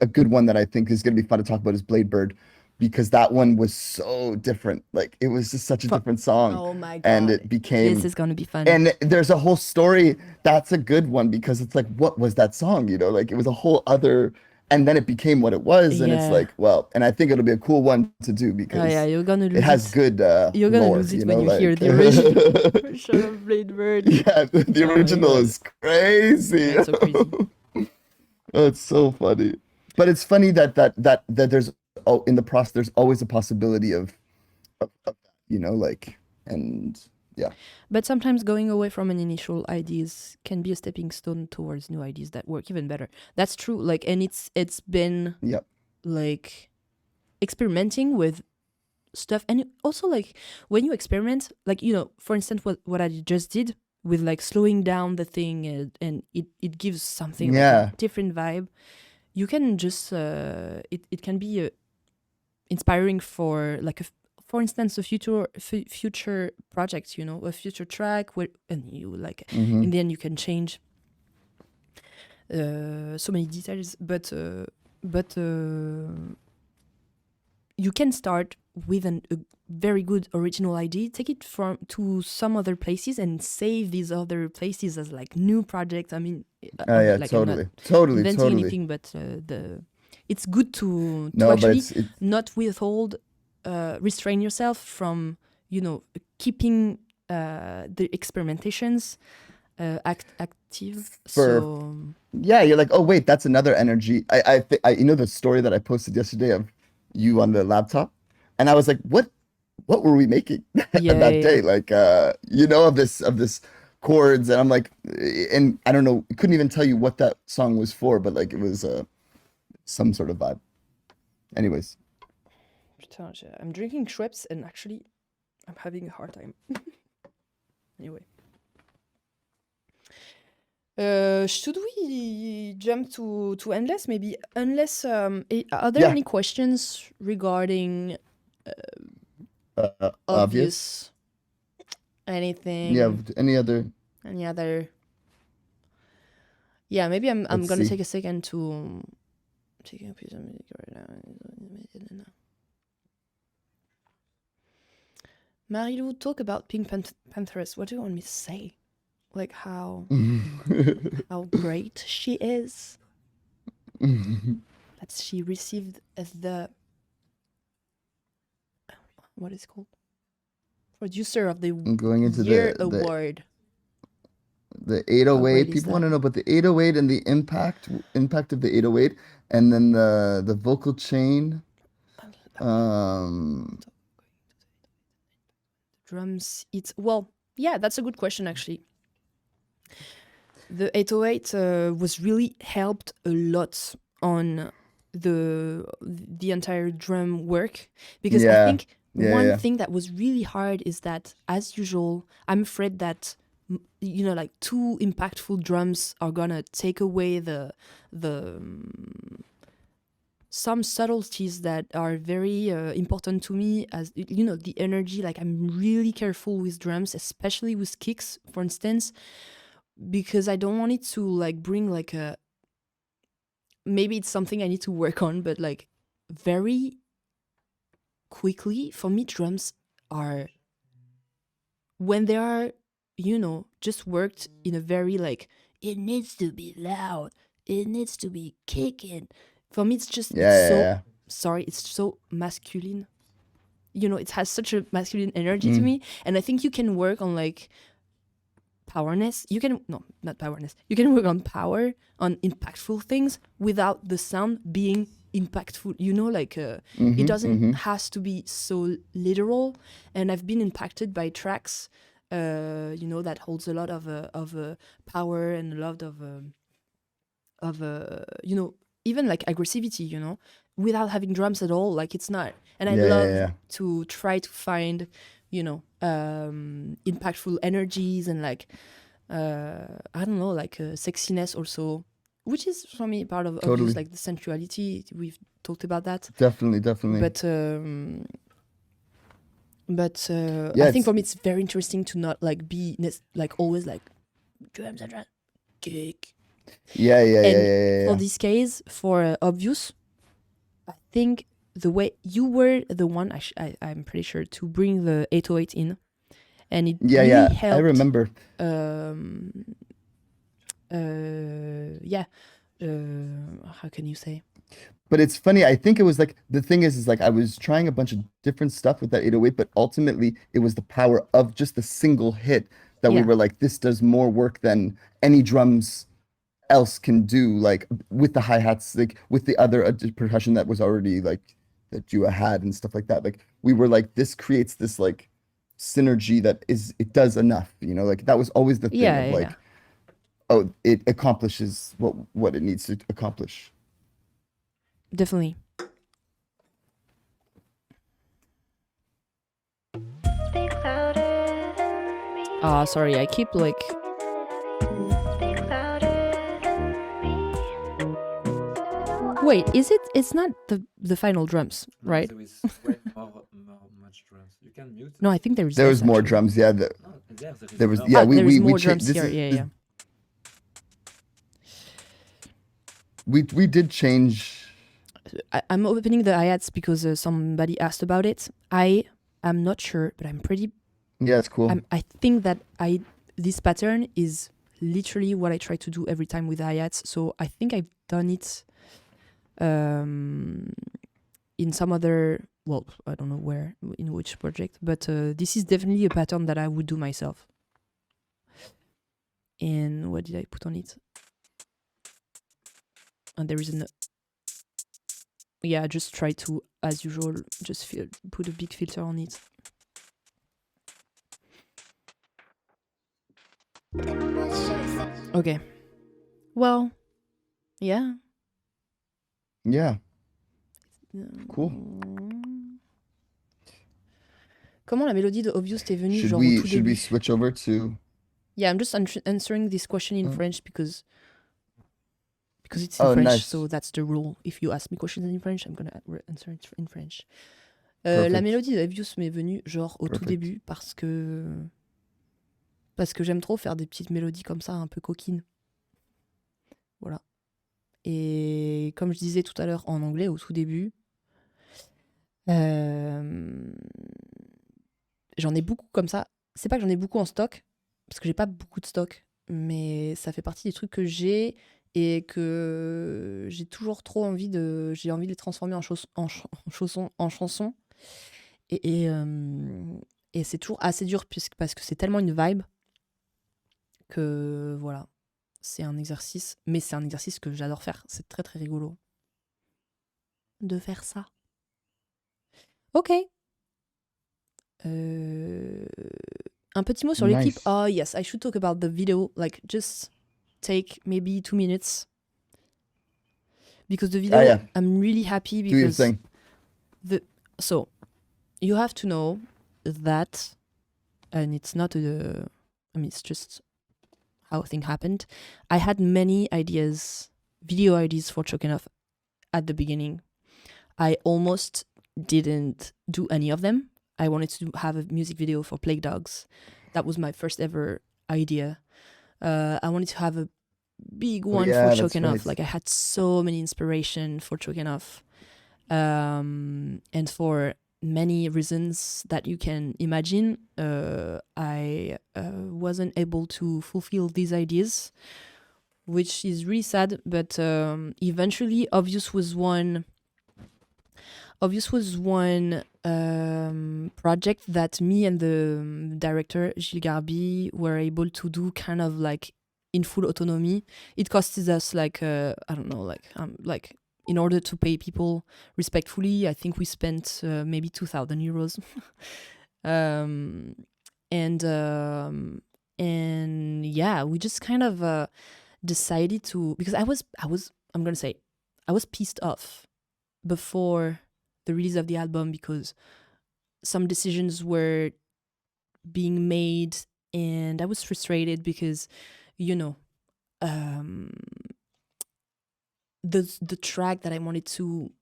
a good one that I think is going to be fun to talk about is Blade Bird, because that one was so different. Like it was just such a different song. Oh my And God. it became, This is gonna be fun. and there's a whole story. That's a good one because it's like, what was that song? You know, like it was a whole other, and then it became what it was. And it's Yeah. like, well, and I think it'll be a cool one to do Oh because yeah, you're gonna lose it has it. good You're gonna lore, lose it you when know, you hear like the original version of Blade Bird. yeah, the Oh my original God. is crazy. That's so crazy. Oh, it's so funny. But it's funny that there's in the process there's always a possibility of that, you know, like, and yeah. But sometimes going away from an initial ideas can be a stepping stone towards new ideas that work even better. That's true. Like, and it's been Yep. like experimenting with stuff, and also like when you experiment, like, you know, for instance, what I just did with like slowing down the thing, and it gives something like Yeah. a different vibe. You can just it can be inspiring for like for instance a future project, you know, a future track where, and you like Mhm. in the end you can change so many details, but you can start with a very good original idea, take it from to some other places and save these other places as like new projects. I mean, Oh yeah, like I'm not totally, inventing anything, but it's good to No, but actually it's not withhold, restrain yourself from, you know, keeping the experimentations active. So yeah, you're like, oh wait, that's another energy. I you know the story that I posted yesterday of you on the laptop, and I was like, what were we making yeah, that day? yeah. Like you know, of this chords, and I'm like, and I don't know, couldn't even tell you what that song was for, but like it was some sort of vibe. Anyways, Putain, I'm drinking Schweppes and actually I'm having a hard time. Anyway. Should we jump to Endless maybe? Unless are there Yeah. any questions regarding obvious. obvious anything? Yeah, any other? Any other? Yeah, maybe I'm Let's gonna see. take a second to taking a piece of music right now. Marilou, talk about Pink Pantheress. What do you want me to say? Like how great she is. That she received the what is it called? Producer of the I'm going into Year the Award. 808. great is People want that? to know about the 808 and the impact of the 808, and then the vocal chain. Drums. Yeah, that's a good question actually. The 808 was really helped a lot on the entire drum work because I think one thing that was really hard is that, as usual, I'm afraid that like too impactful drums are gonna take away the some subtleties that are very important to me, as the energy. Like, I'm really careful with drums, especially with kicks, for instance, because I don't want it to like bring like a, maybe it's something I need to work on, but like very quickly for me drums are, when they are just worked in a very like, it needs to be loud, it needs to be kicking. For me, it's just it's so masculine. It has such a masculine energy to me, and I think you can work on like powerness. Not powerness. You can work on power, on impactful things without the sound being impactful. It doesn't has to be so literal. And I've been impacted by tracks, that holds a lot of power and a lot of even like aggressivity, without having drums at all. Like, it's not. And I love to try to find, impactful energies and like, I don't know, like sexiness also, which is for me part of obvious, like the sensuality. We've talked about that. Definitely. But I think for me it's very interesting to not like be like always like drums and drums, kick. For this case, for obvious, I think the way you were the one, I'm pretty sure, to bring the 808 in, and it really helped. I remember. How can you say? But it's funny. I think it was like, the thing is like I was trying a bunch of different stuff with that 808, but ultimately it was the power of just the single hit that we were like, this does more work than any drums else can do, like with the hi-hats, like with the other percussion that was already like that Jua had and stuff like that. Like, we were like, this creates this like synergy that it does enough, like that was always the thing of like, oh, it accomplishes what it needs to accomplish. Definitely. Speak louder than me. Sorry, I keep like. Speak louder than me. Wait, is it? It's not the final drums, right? There is way more much drums. You can mute. No, I think there was less, more actually. drums. Yeah, there was. no. Yeah, there is we more changed. drums here. Yeah. We did change. I'm opening the hi-hats because somebody asked about it. I am not sure, but I'm pretty. Yeah, it's cool. I think that this pattern is literally what I try to do every time with the hi-hats. So I think I've done it in some other. Well, I don't know where, in which project, but this is definitely a pattern that I would do myself. And what did I put on it? And there is just try to, as usual, just put a big filter on it. Okay. Well, yeah. Yeah. Cool. Comment la mélodie de Obvious t'est venue, Should genre we au tout should we début? switch over to? Yeah, I'm just answering this question in French because it's in Oh, French, nice. so that's the rule. If you ask me questions in French, I'm gonna answer it in French. La Perfect. mélodie de Obvious m'est venue genre au tout Perfect. début parce que j'aime trop faire des petites mélodies comme ça, un peu coquines. Voilà. Et comme je disais tout à l'heure en anglais au tout début, j'en ai beaucoup comme ça. C'est pas que j'en ai beaucoup en stock, parce que j'ai pas beaucoup de stock, mais ça fait partie des trucs que j'ai et que j'ai toujours trop envie de... J'ai envie de les transformer en chansons. Et, et c'est toujours assez dur parce que c'est tellement une vibe que voilà, c'est un exercice. Mais c'est un exercice que j'adore faire. C'est très très rigolo de faire ça. Ok. Un petit mot sur le clip. Nice. Oh yes, I should talk about the video. Like just take maybe 2 minutes. Because the video, yeah. I'm really happy Do your because thing. so you have to know that, and it's not a, I mean, it's just how thing happened. I had many ideas, video ideas for Choking Off at the beginning. I almost didn't do any of them. I wanted to have a music video for Plague Dogs. That was my first ever idea. I wanted to have a big one yeah, for that's Choking Off. right. Like I had so many inspiration for Choking Off. And for many reasons that you can imagine, I wasn't able to fulfill these ideas, which is really sad. But eventually, Obvious was one project that me and the director Gilles Garbi were able to do kind of like in full autonomy. It costed us like I don't know, like in order to pay people respectfully, I think we spent maybe 2,000 euros. And yeah, we just kind of decided to, because I was pissed off before the release of the album because some decisions were being made and I was frustrated because, you know, the track that I wanted to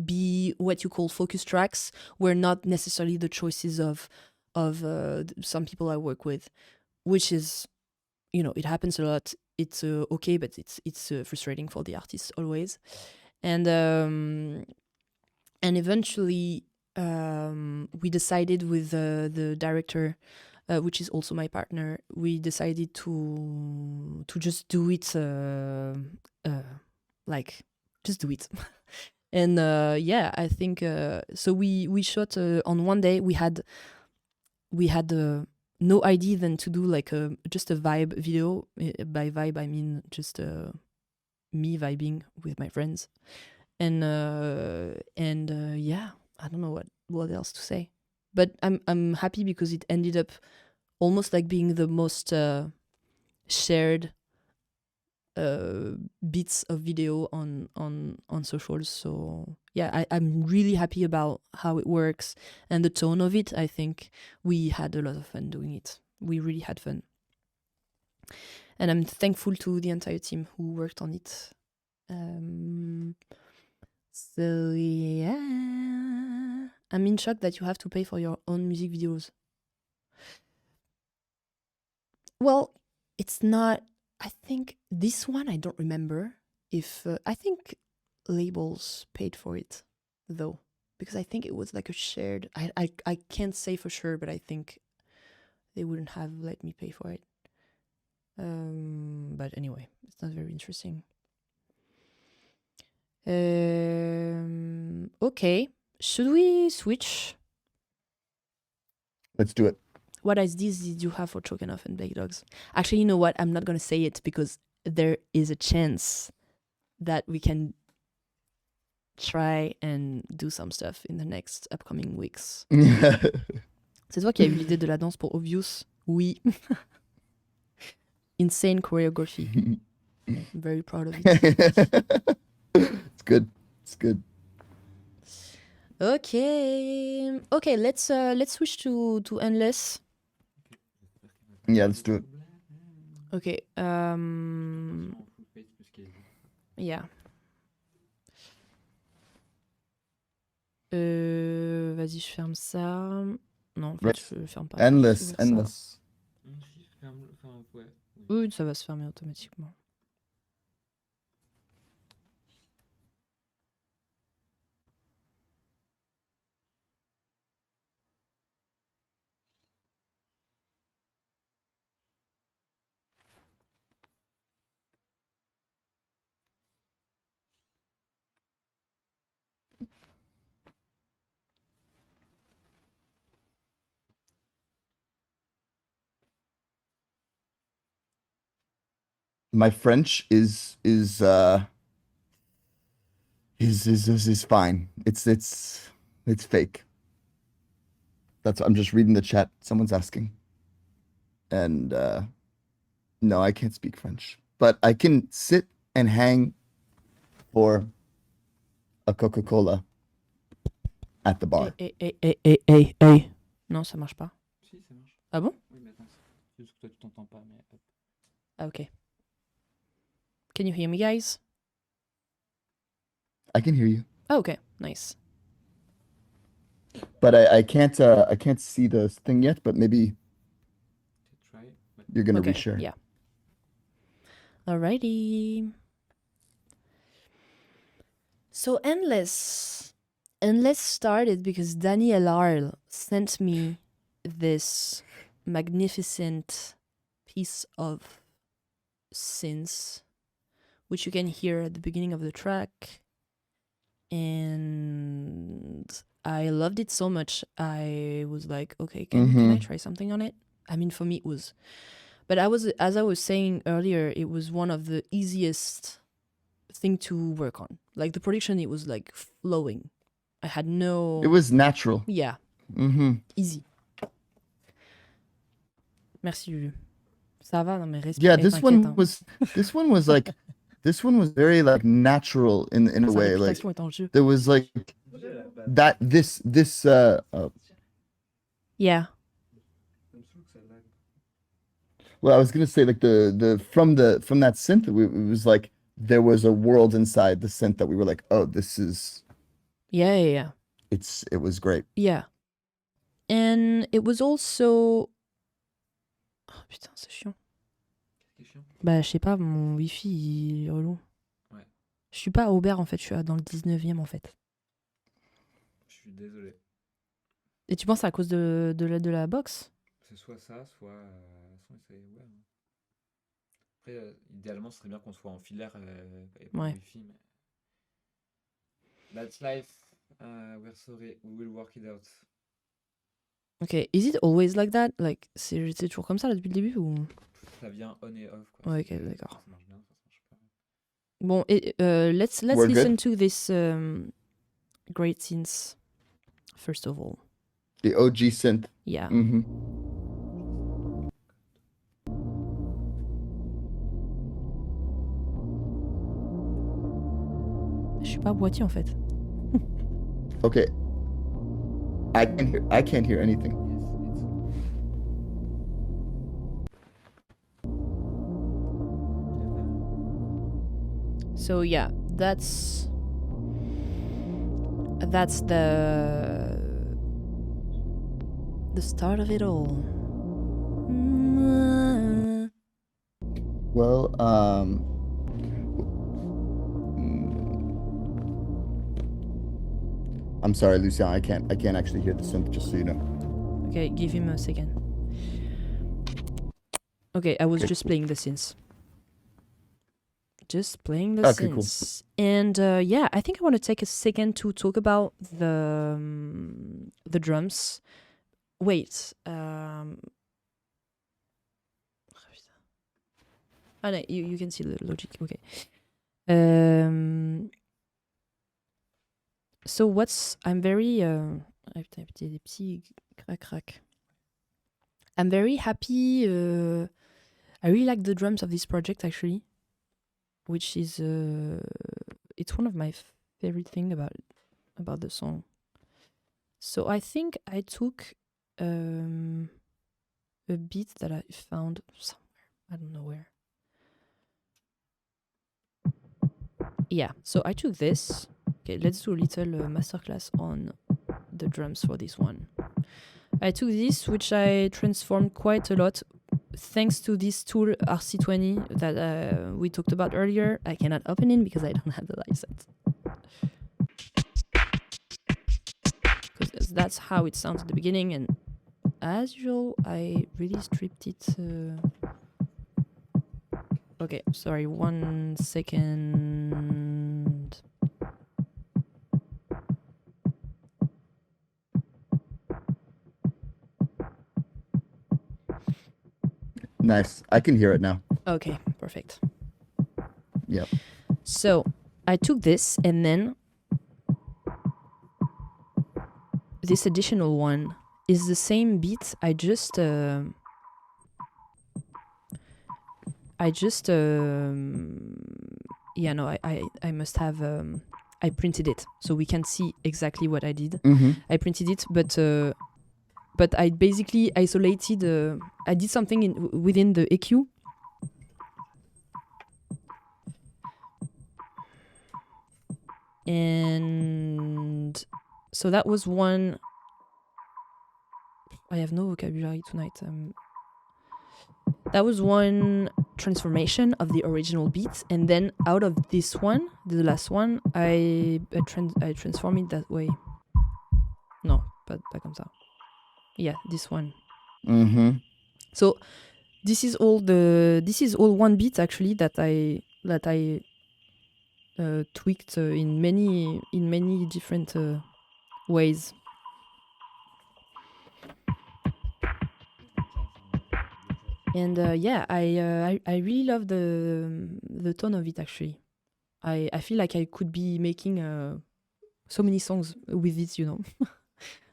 be what you call focus tracks were not necessarily the choices of some people I work with, which is, you know, it happens a lot. It's okay, but it's frustrating for the artists always. And eventually we decided with the director, which is also my partner, we decided to just do it, like just do it. And yeah, I think so. We shot on one day. We had no idea than to do like just a vibe video. By vibe, I mean just me vibing with my friends. And yeah, I don't know what else to say, but I'm happy because it ended up almost like being the most shared bits of video on socials. So yeah, I'm really happy about how it works and the tone of it. I think we had a lot of fun doing it. We really had fun, and I'm thankful to the entire team who worked on it. So yeah, I'm in shock that you have to pay for your own music videos. Well, it's not. I think this one, I don't remember if I think labels paid for it though, because I think it was like a shared. I can't say for sure, but I think they wouldn't have let me pay for it. But anyway, it's not very interesting. Okay, should we switch? Let's do it. What ideas did you have for Choking Off and Plague Dogs? Actually, you know what? I'm not going to say it because there is a chance that we can try and do some stuff in the next upcoming weeks. C'est toi qui as eu l'idée de la danse pour Obvious? Oui. Insane choreography. I'm very proud of it. It's good. It's good. Okay. Okay, let's switch to Endless. Yeah, let's do it. Okay. Yeah. Vas-y, je ferme ça. Non, en fait, Right. je ferme pas. Endless, Je vais ouvrir ça. endless. Oui, ça va se fermer automatiquement. My French is fine. It's fake. I'm just reading the chat. Someone's asking. And no, I can't speak French. But I can sit and hang for a Coca-Cola at the bar. Hey. Non, ça marche pas. Si, ça marche. Ah bon? Oui, mais attends, c'est juste que toi tu t'entends pas, mais hop. Ah, okay. Can you hear me, guys? I can hear you. Oh, okay, nice. But I can't see the thing yet, but maybe Try. But you're gonna Okay, reshare. yeah. Alrighty. So Endless started because Danny LR sent me this magnificent piece of synths, which you can hear at the beginning of the track. And I loved it so much. I was like, okay, can I try something on it? I mean, for me it was, but as I was saying earlier, it was one of the easiest thing to work on. Like the production, it was like flowing. I had no. It was natural. Yeah. Mm-hmm. Easy. Merci Lulu. Ça va, non mais respire. Yeah, this one was like, this one was very like natural in a way. Like Est en jeu. there was like that this Yeah. well, I was gonna say like the from that synth, it was like there was a world inside the synth that we were like, oh, this is Yeah. it was great. Yeah. And it was also. Oh putain, c'est chiant. Qu'est-ce qui est chiant? Bah, je sais pas, mon wifi il est relou. Ouais. Je suis pas à Aubert en fait, je suis dans le 19e en fait. Je suis désolé. Et tu penses à cause de la box? C'est soit ça, soit c'est ouais. Après, idéalement, ce serait bien qu'on soit en filaire et pas en Ouais. wifi, mais that's life. We're sorry, we will work it out. Ok, is it always like that? Like, c'est toujours comme ça là depuis le début ou? Ça vient on et off, quoi. Ouais, ok, C'est- d'accord. Ça marche bien, ça marche pas. Bon, let's We're listen to this great scenes first of all. The OG synth. Yeah. Mm-hmm. Je suis pas boîtier en fait. Okay. I can't hear anything. Yes, So yeah, that's the start of it all. Well, I'm sorry, Lucien. I can't actually hear the synth. Just so you know. Okay, give him a second. Okay, I was Okay, just cool. playing the synths. Just playing the Okay, cool. synths. And yeah, I think I want to take a second to talk about the drums. Wait. Ah, no, you can see the logic. Okay. So I'm very des petits crac. I'm very happy. I really like the drums of this project actually, which is it's one of my favorite thing about the song. So I think I took a beat that I found somewhere. I don't know where. Yeah, so I took this. Okay, let's do a little masterclass on the drums for this one. I took this, which I transformed quite a lot thanks to this tool RC20 that we talked about earlier. I cannot open it because I don't have the license. Because that's how it sounds at the beginning, and as usual, I really stripped it. Okay, sorry, 1 second. Nice. I can hear it now. Okay, perfect. Yep. So I took this, and then this additional one is the same beat. I just I must have I printed it so we can see exactly what I did. I printed it, but I basically isolated. I did something within the EQ. And so that was one. I have no vocabulary tonight. That was one transformation of the original beat, and then out of this one, the last one, I transform it that way. No, pas comme ça. Yeah, this one. So this is all one beat actually that I tweaked in many different ways. And I really love the tone of it actually. I feel like I could be making so many songs with it, you know.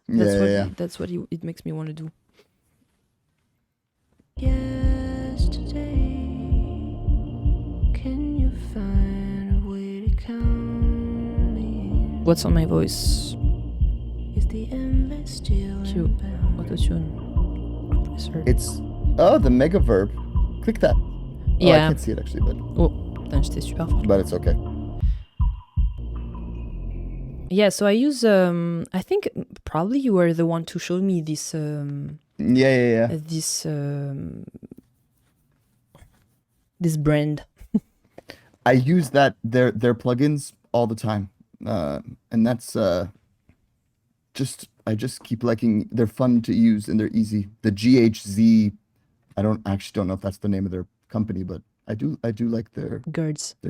That's what it makes me want to do. Yesterday, can you find a way to count me? What's on my voice? Is the endless still Cute. Autotune. Compressor. It's the mega verb. Click that. Yeah. I can't see it actually, but Putain, j'étais super fort. but it's okay. Yeah, so I use I think probably you were the one to show me this this brand. I use their plugins all the time, and that's I just keep liking. They're fun to use and they're easy. The GHZ, I don't know if that's the name of their company, but I do like their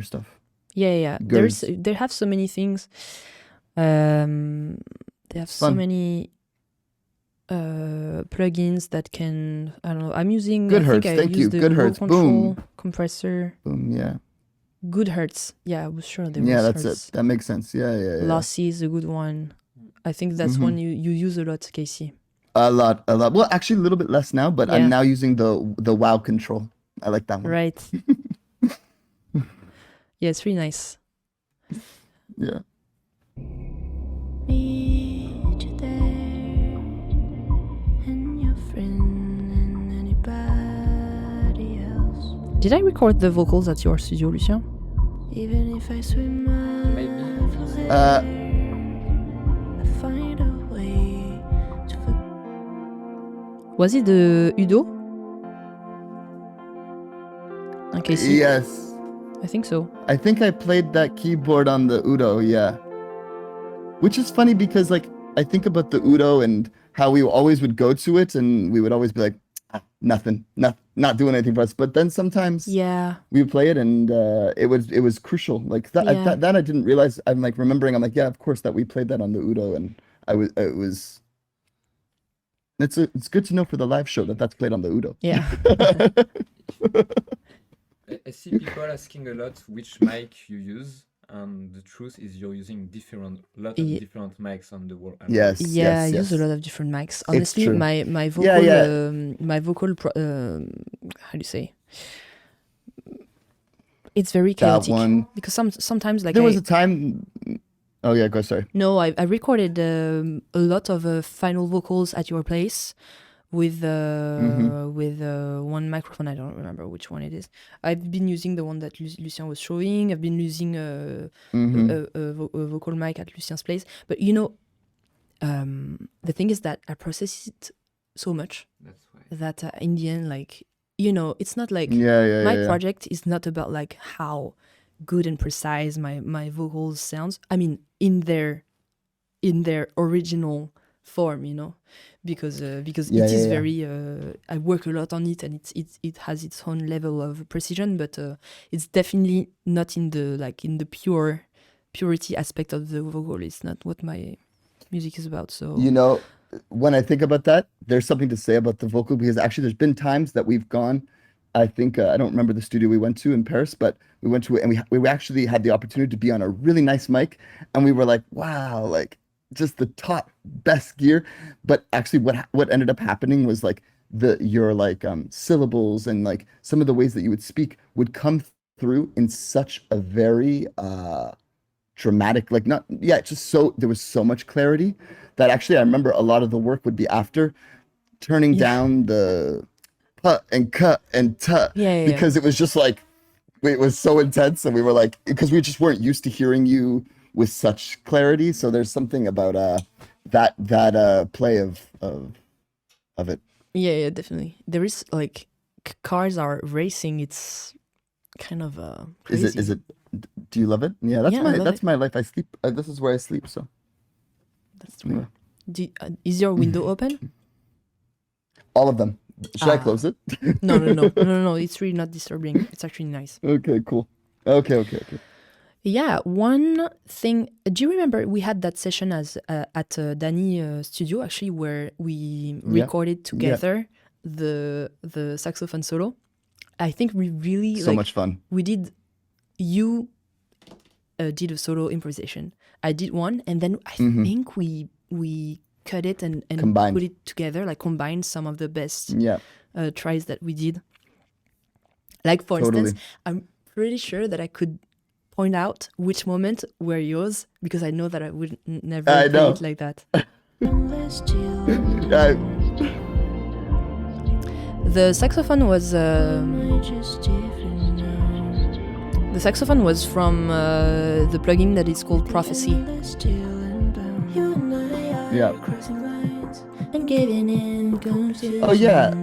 stuff. Yeah. They have so many things. They have so many plugins that can, I don't know. I'm using GoodHertz. Thank you. GoodHertz. Boom. Compressor. Boom. Yeah. GoodHertz. Yeah, I was sure there was. Yeah, that's Hertz. it. That makes sense. Yeah. Lossy is a good one. I think that's one you use a lot, Casey. A lot. Well, actually, a little bit less now, but I'm now using the WoW control. I like that one. Right. Yeah, it's really nice. Yeah. Meet you there, and your friend and anybody else. Did I record the vocals at your studio, Lucien? Even if I swim miles away, I find a way to Was it the Udo? Casey? Yes. I think so. I think I played that keyboard on the Udo, yeah. Which is funny because, like, I think about the Udo and how we always would go to it and we would always be like, nothing, not doing anything for us. But then sometimes we would play it and it was crucial. Like that I didn't realize. I'm like remembering. I'm like, yeah, of course that we played that on the Udo, and it's good to know for the live show that's played on the Udo. Yeah. I see people asking a lot which mic you use, and the truth is you're using lot of different mics on the world. Yes. I use a lot of different mics. Honestly, true. my vocal my vocal how do you say? It's very chaotic. That one. Because sometimes like there was a time. Oh yeah, go sorry. No, I recorded a lot of final vocals at your place with one microphone. I don't remember which one it is. I've been using the one that Lucien was showing. I've been using a vocal mic at Lucien's place. But you know, the thing is that I process it so much that in the end, like, you know, it's not like my project is not about like how good and precise my vocals sounds. I mean, in their original form, you know, because it is very I work a lot on it, and it has its own level of precision, but it's definitely not in the purity aspect of the vocal. It's not what my music is about. So, you know, when I think about that, there's something to say about the vocal, because actually there's been times that we've gone I think I don't remember the studio we went to in Paris, but we went to it and we actually had the opportunity to be on a really nice mic, and we were like, wow, like just the top best gear. But actually, what ended up happening was like your like syllables and like some of the ways that you would speak would come through in such a very dramatic, like not yeah, just so there was so much clarity that actually I remember a lot of the work would be after turning Yeah. down the put and cut and tut Yeah. because it was just like it was so intense, and we were like because we just weren't used to hearing you with such clarity. So there's something about that play of it. Yeah, definitely. There is like cars are racing. It's kind of crazy. Is it do you love it? Yeah, that's Yeah, I love that's it. my life. I sleep this is where I sleep, so That's true. Is your window open? all of them. Should I Ah. close it? No. It's really not disturbing. It's actually nice. Okay, cool. Okay. Yeah, one thing. Do you remember we had that session at Danny studio actually where we recorded together the saxophone solo? I think we really So much fun. we did. You did a solo improvisation. I did one, and then I think we cut it and Combined. put it together, like combined some of the best Yeah. tries that we did. Like for Totally. instance, I'm pretty sure that I could point out which moment were yours because I know that I would never I play know. it like that. The saxophone was from the plugin that is called Prophecy. Yeah. And giving in confusion. Oh yeah.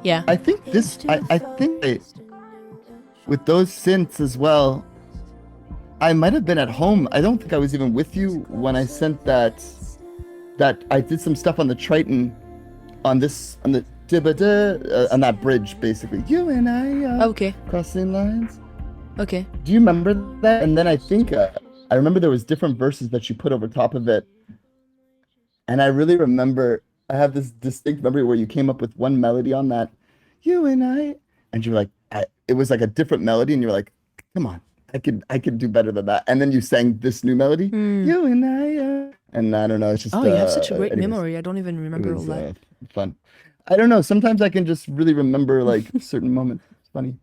Yeah. I think this. I think with those synths as well. I might have been at home. I don't think I was even with you when I sent that. That I did some stuff on the Triton, on the on that bridge basically. You and I. Okay. Crossing lines. Okay. Do you remember that? And then I think I remember there was different verses that you put over top of it. And I really remember I have this distinct memory where you came up with one melody on that. You and I, and you're like, it was like a different melody, and you're like, come on, I could do better than that. And then you sang this new melody. You and I, and I don't know, it's just. Oh, you have such a great anyways, memory. I don't even remember it all was that. fun. I don't know. Sometimes I can just really remember like certain moments. It's funny.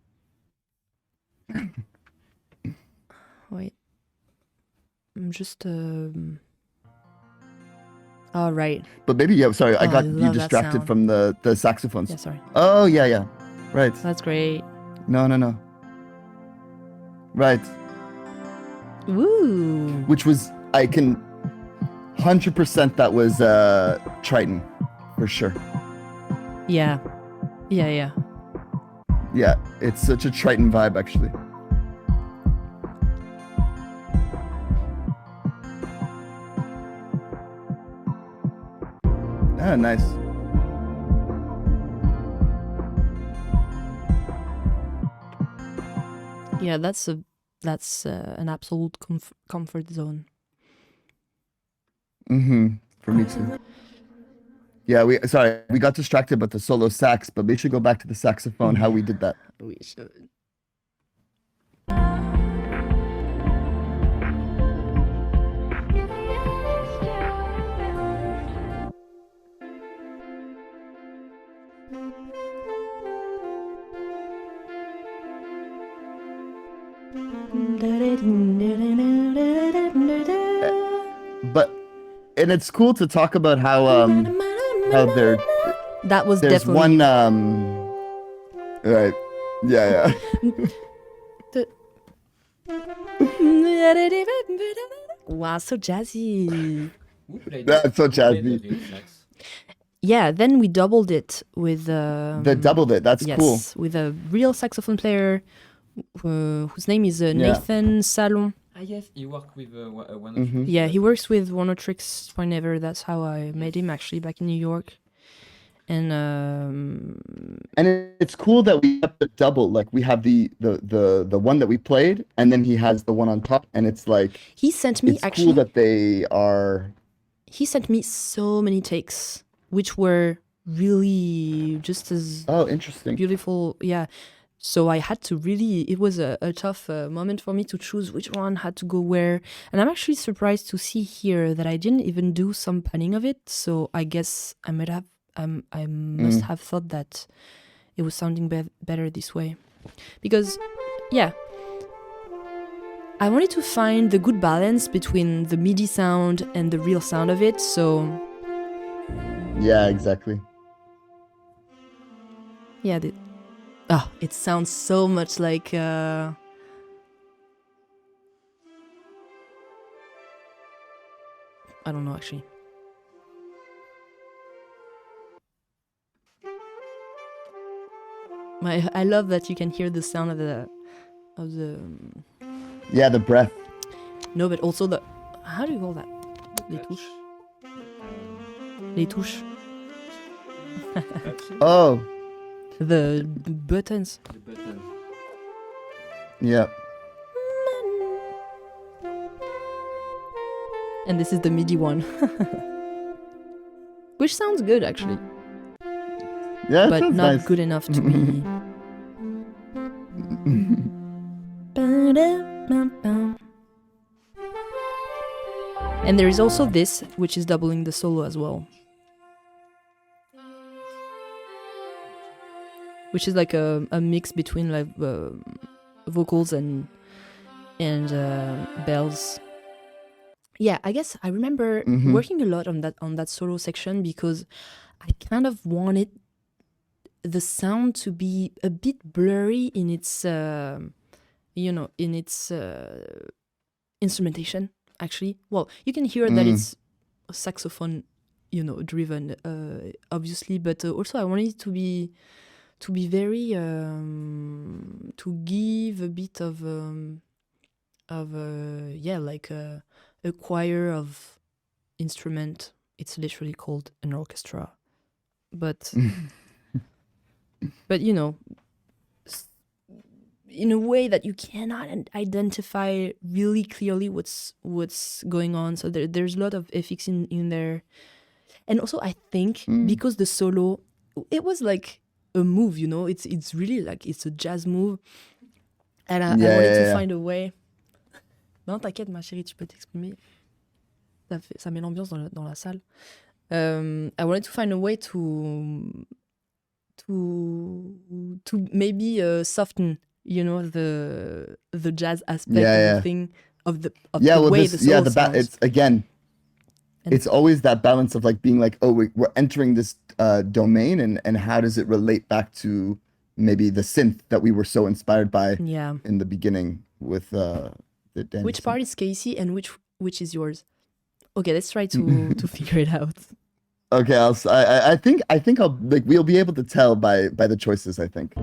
Wait. I'm just all right. But maybe sorry, I Oh, got I you love that distracted sound. from the saxophones. Yeah, sorry. Oh yeah. Right. That's great. No. Right. Woo. Which was I can 100% that was Triton for sure. Yeah. Yeah, it's such a Triton vibe actually. Ah, nice. Yeah, that's an absolute comfort zone. For me too. Yeah, we got distracted by the solo sax, but we should go back to the saxophone, how we did that. We should. And it's cool to talk about how there That was there's definitely one right. Yeah. Wow, so jazzy. Who played That's so who played jazzy. the real sax? Yeah, then we doubled it with They doubled it. That's yes, cool. with a real saxophone player whose name is Nathan Salon. Ah yes, he worked with one Mhm. of Yeah, he works with One Tricks Forever. That's how I met him actually back in New York. And And it's cool that we have the double. Like we have the one that we played, and then he has the one on top, and it's like he sent me it's actually cool that they are. he sent me so many takes which were really just as Oh, interesting. beautiful. Yeah. So I had to really, it was a tough moment for me to choose which one had to go where. And I'm actually surprised to see here that I didn't even do some panning of it. So I guess I must have thought that it was sounding better this way. Because, yeah, I wanted to find the good balance between the MIDI sound and the real sound of it. So Yeah, exactly. yeah, it sounds so much like I don't know actually. I love that you can hear the sound of the Yeah, the breath. no, but also the, how do you call that? Les touches. Les touches. Oh, The buttons. The button. yeah. And this is the MIDI one. Which sounds good actually. Yeah, it But sounds not nice. good enough to be. And there is also this, which is doubling the solo as well. Which is like a mix between like vocals and bells. Yeah, I guess I remember working a lot on that solo section because I kind of wanted the sound to be a bit blurry in its instrumentation. Actually, well, you can hear that it's saxophone, driven, obviously, but also I wanted it to be very to give a bit of like a choir of instrument. It's literally called an orchestra, but but in a way that you cannot identify really clearly what's going on. So there's a lot of effects in there, and also I think because the solo, it was like a move, it's really like it's a jazz move, and I wanted to find a way. Non, t'inquiète ma chérie, tu peux t'exprimer. Ça met l'ambiance dans la salle. I wanted to find a way to maybe soften, the jazz aspect of the thing, of the way the solo sounds. It's again, it's always that balance of like being like, oh, we're entering this domain, and how does it relate back to maybe the synth that we were so inspired by in the beginning with the dance. Which part is Casey and which is yours? Okay, let's try to figure it out. Okay, I think I'll like we'll be able to tell by the choices, I think.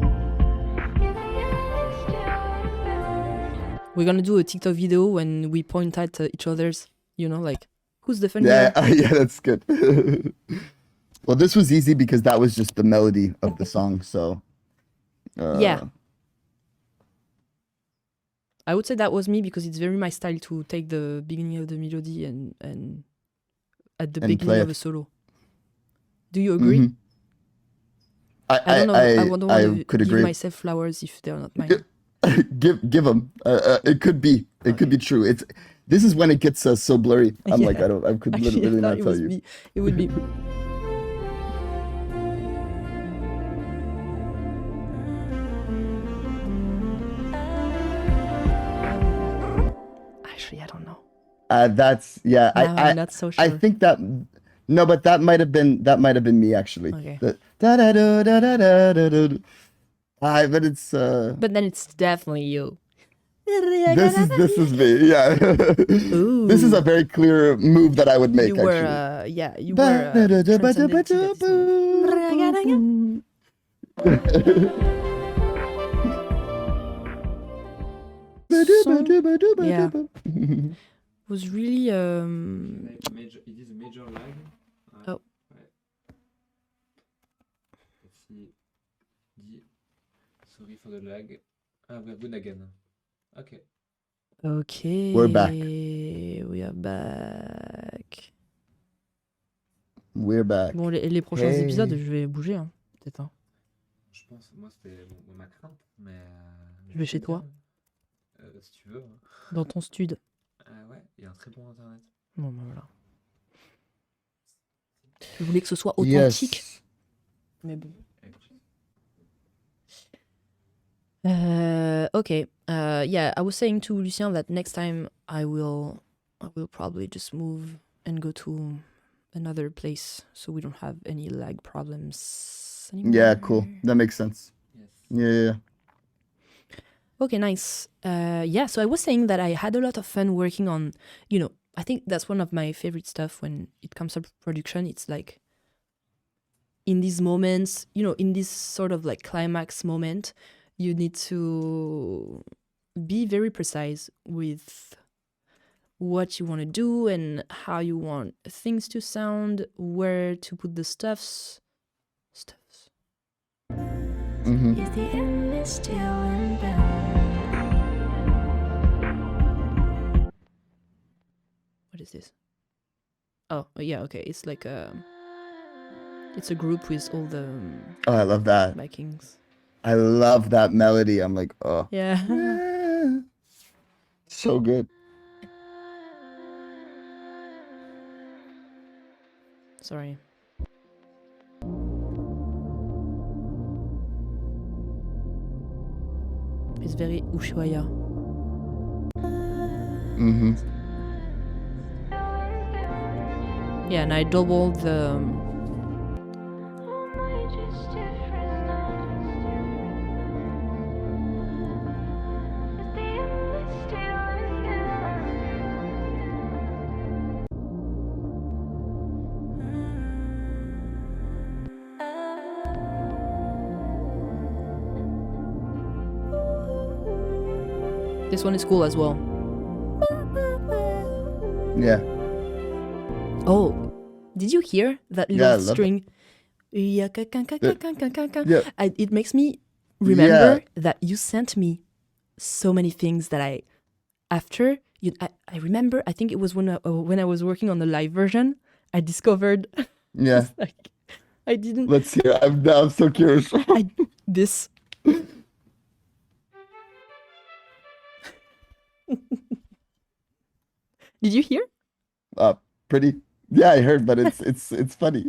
We're gonna do a TikTok video when we point at each other's, like who's the funny Yeah, yeah, that's good. Well, this was easy because that was just the melody of the song, so yeah. I would say that was me because it's very my style to take the beginning of the melody and at the beginning of a solo. Do you agree? I don't know. I don't want to could give agree. myself flowers if they're not mine. give them. It could be. It could be true. This is when it gets so blurry. I'm like, I could Actually, really I not thought tell you. It would be. Actually, I don't know. That's yeah. I'm not so sure. I think that no, but that might have been me actually. Okay. But it's But then it's definitely you. this is me. Yeah. This is a very clear move that I would make. You were actually. you were transcended to that instrument. Yeah. Was really It is a major lag. Oh. Ouais. Let's see. Sorry for the lag. We're good again. Okay. Okay. We're back. We are back. We're back. Bon, les prochains Hey. épisodes, je vais bouger, hein, peut-être. Hein. Je pense, moi, c'était ma crainte, mais. Je vais chez toi. Si tu veux. Hein. Dans ton stud. Ouais, il y a un très bon internet. Bon, ben voilà. Je voulais que ce soit authentique. Yes. Mais bon. Écoute. Okay. Yeah, I was saying to Lucien that next time I will probably just move and go to another place so we don't have any lag problems anymore. Yeah, cool. That makes sense. Yes. Yeah. Okay, nice. Yeah, so I was saying that I had a lot of fun working on, I think that's one of my favorite stuff when it comes to production. It's like in these moments, in this sort of like climax moment, you need to be very precise with what you want to do and how you want things to sound, where to put the stuffs. Mm-hmm. Is the end still inbound? What is this? Oh, yeah, okay. It's like it's a group with all the Oh, I love that. backings. I love that melody. I'm like, oh. Yeah. Yeah. So good. Sorry. It's very Ushuaia. Mm-hmm. Yeah, and I doubled the this one is cool as well. Yeah. Oh, did you hear that Yeah, I little love string? Yeah. It makes me remember that you sent me so many things that I remember. I think it was when I was working on the live version, I discovered. Yeah. It's like I didn't. Let's hear. I'm so curious. This. Did you hear? Pretty. Yeah, I heard, but it's funny.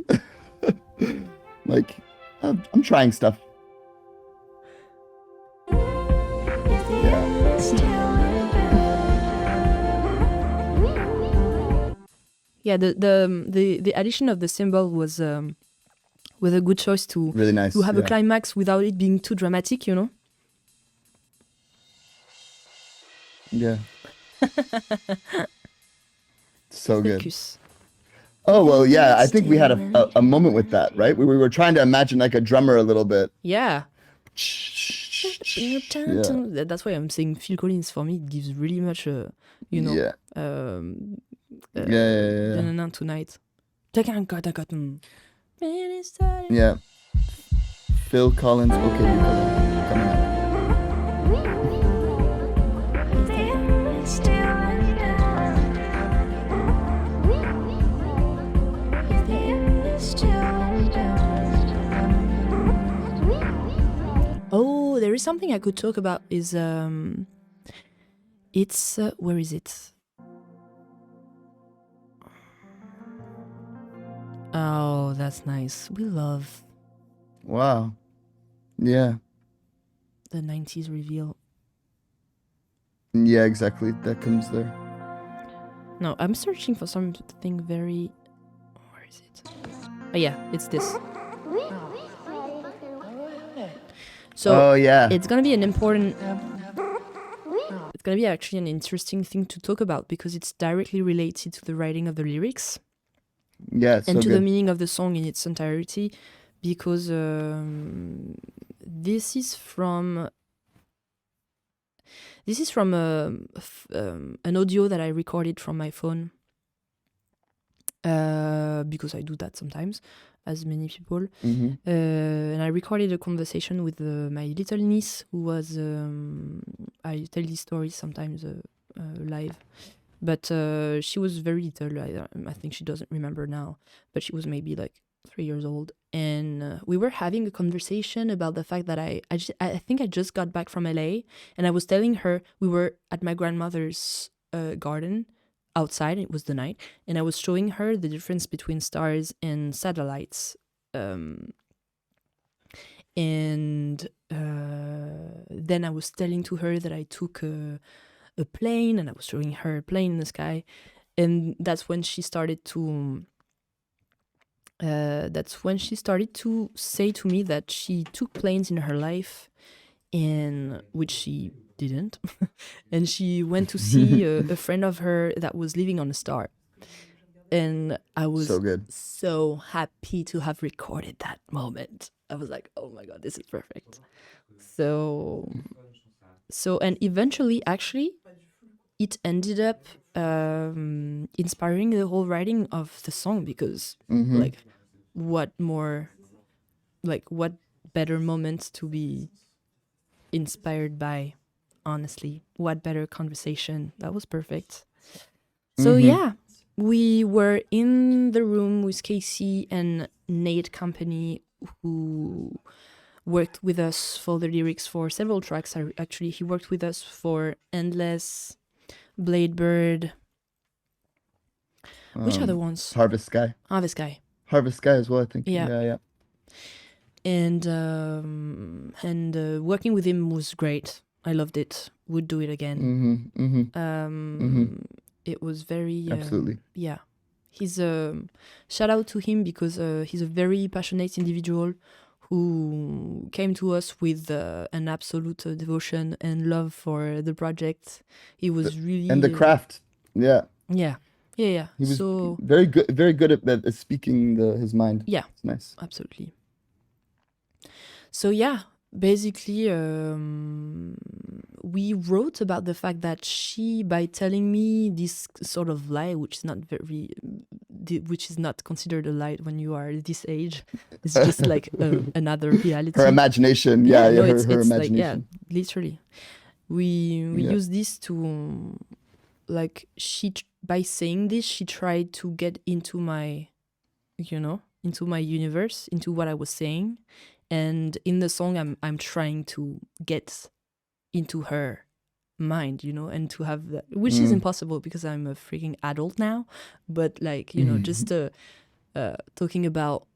Like, I'm trying stuff. Yeah, the addition of the cymbal was a good choice to Really nice. have a climax without it being too dramatic, Yeah. So good. Focus. Oh, well, yeah, I think we had a moment with that, right? We were trying to imagine like a drummer a little bit. Yeah. Yeah. That's why I'm saying Phil Collins. For me, it gives really much, Yeah. Yeah. tonight. Yeah. Phil Collins. Okay, coming up. Oh, there is something I could talk about. Is it's where is it? Oh, that's nice. We love Wow. Yeah. the 90s reveal. Yeah, exactly. That comes there. No, I'm searching for something very. Where is it? Oh yeah, it's this. So Oh, yeah. it's gonna be an important. It's gonna be actually an interesting thing to talk about because it's directly related to the writing of the lyrics Yeah, it's and so to the good. meaning of the song in its entirety. Because this is from an audio that I recorded from my phone. Because I do that sometimes, as many people. Mm-hmm. And I recorded a conversation with my little niece, who was I tell these stories sometimes live. But she was very little. I think she doesn't remember now, but she was maybe like 3 years old. And we were having a conversation about the fact that I think I just got back from LA, and I was telling her we were at my grandmother's garden outside. It was the night, and I was showing her the difference between stars and satellites. And then I was telling to her that I took a plane, and I was showing her a plane in the sky, and that's when she started to say to me that she took planes in her life, and which she didn't, and she went to see a friend of her that was living on a star. And I was So good. so happy to have recorded that moment. I was like, oh my God, this is perfect. So and eventually, actually, it ended up inspiring the whole writing of the song, because like what better moment to be inspired by, honestly. What better conversation. That was perfect. So yeah, we were in the room with Casey and Nate Company, who worked with us for the lyrics for several tracks. Actually, he worked with us for Endless, Bladebird. Which other ones? Harvest Sky. Harvest Sky. Harvest Sky as well, I think. Yeah. Yeah. And working with him was great. I loved it. Would do it again. It was very Absolutely. yeah. He's shout out to him, because he's a very passionate individual who came to us with an absolute devotion and love for the project. He was really And the craft. Yeah. Yeah. He was So very good at speaking his mind. yeah, It's nice. absolutely. So yeah, basically, we wrote about the fact that she, by telling me this sort of lie, which is not considered a lie when you are this age, it's just like another reality. Her imagination. No, Her it's imagination. like, yeah, literally. We use this to, like, by saying this, she tried to get into my, into my universe, into what I was saying. And in the song, I'm trying to get into her mind, and to have that, which is impossible because I'm a freaking adult now. But like, just talking about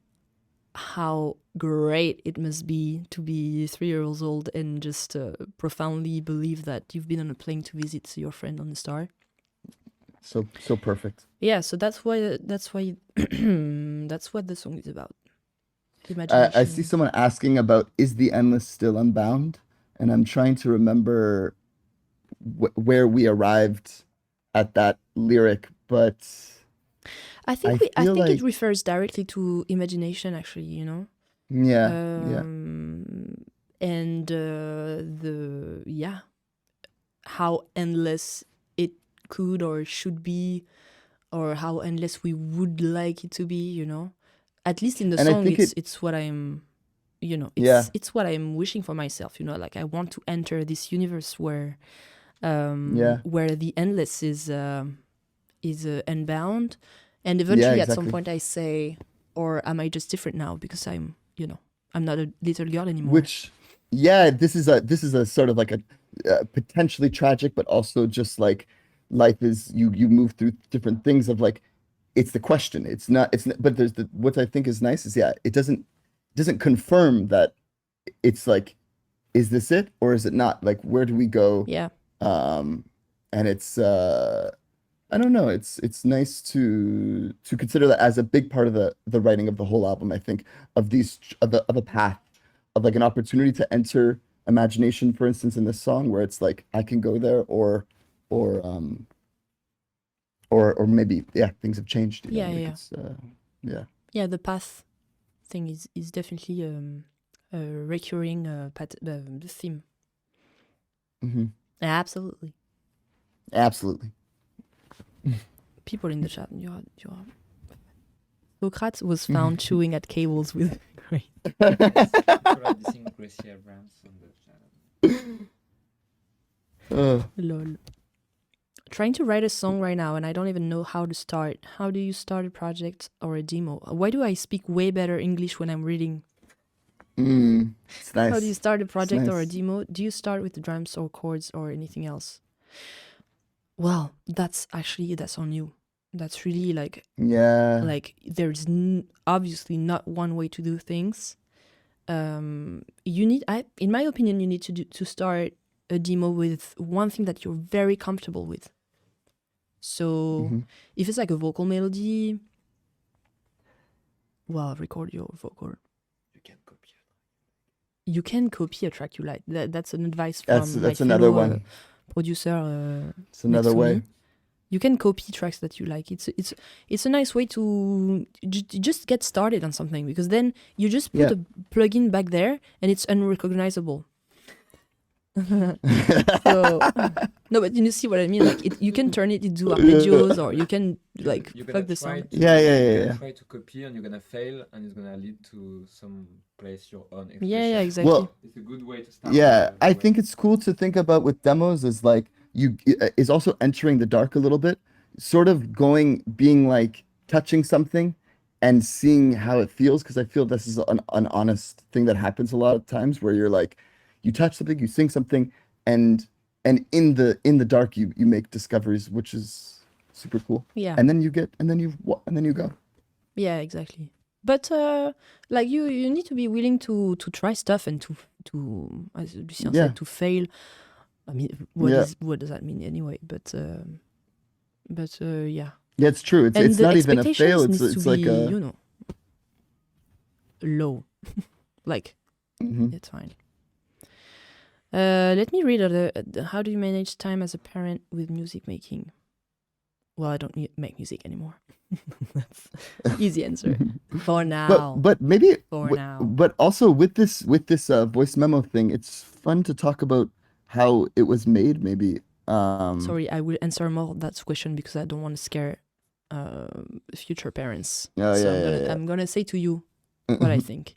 how great it must be to be 3 years old and just profoundly believe that you've been on a plane to visit your friend on the star. So perfect. Yeah, so that's why that's what the song is about. Imagination. I see someone asking about, is the endless still unbound? And I'm trying to remember where we arrived at that lyric, but I think I feel it like- refers directly to imagination, actually, yeah. And how endless it could or should be, or how endless we would like it to be, At least in the And I song, think it's what I'm, Yeah. it's what I'm wishing for myself, like I want to enter this universe where the endless is unbound, and eventually at some exactly. point I say, or am I just different now because I'm not a little girl anymore? Which, this is a sort of like a potentially tragic, but also just like life is, you move through different things of like, it's the question. It's not, but there's what I think is nice is, it doesn't confirm that it's like, is this it or is it not? Like, where do we go? Yeah. And it's, I don't know. It's nice to consider that as a big part of the writing of the whole album. I think of a path of like an opportunity to enter imagination, for instance, in this song, where it's like I can go there, or maybe things have changed. Yeah. It's, yeah. Yeah, the path thing is definitely a recurring theme. Mm-hmm. Absolutely. People in the chat, you're Socrates was found chewing at cables with great. Uh, Lol. trying to write a song right now, and I don't even know how to start. How do you start a project or a demo? Why do I speak way better English when I'm reading? It's nice. How do you start a project or a nice. demo? Do you start with the drums or chords or anything else? Well, that's on you. That's really like Yeah. there's obviously not one way to do things. You need, in my opinion, you need to start a demo with one thing that you're very comfortable with. So if it's like a vocal melody, well, record your vocal. You can copy a track you like. That's an advice from That's my another fellow, one. producer. It's another next to way. me. You can copy tracks that you like. It's a nice way to just get started on something, because then you just put Yeah. a plugin back there and it's unrecognizable. So no, but you see what I mean. Like you can turn it into arpeggios, or you can like You're fuck gonna the try sound. to, Yeah, yeah, you're yeah, gonna yeah. try to copy and you're gonna fail and it's gonna lead to some place your own expression. Yeah, exactly. Well, It's a good way to start. yeah, I the think way. it's cool to think about with demos is like is also entering the dark a little bit, sort of being like touching something and seeing how it feels, because I feel this is an honest thing that happens a lot of times where you're like, you touch something, you sing something, and in the dark you make discoveries, which is super cool. Yeah. And then you go. Yeah, exactly. But like you need to be willing to try stuff and to as Lucien Yeah. said, to fail. I mean, Yeah. what does that mean anyway? But yeah. Yeah, it's true. It's And it's the not even a expectations fail. needs It's to like be, a low. Like Mhm. it's fine. Let me read how do you manage time as a parent with music making? Well, I don't make music anymore. That's easy answer for now. But maybe For now. but also with this voice memo thing, it's fun to talk about how it was made. Maybe Sorry, I will answer more of that question because I don't want to scare future parents. Oh, So yeah. I'm gonna say to you what I think,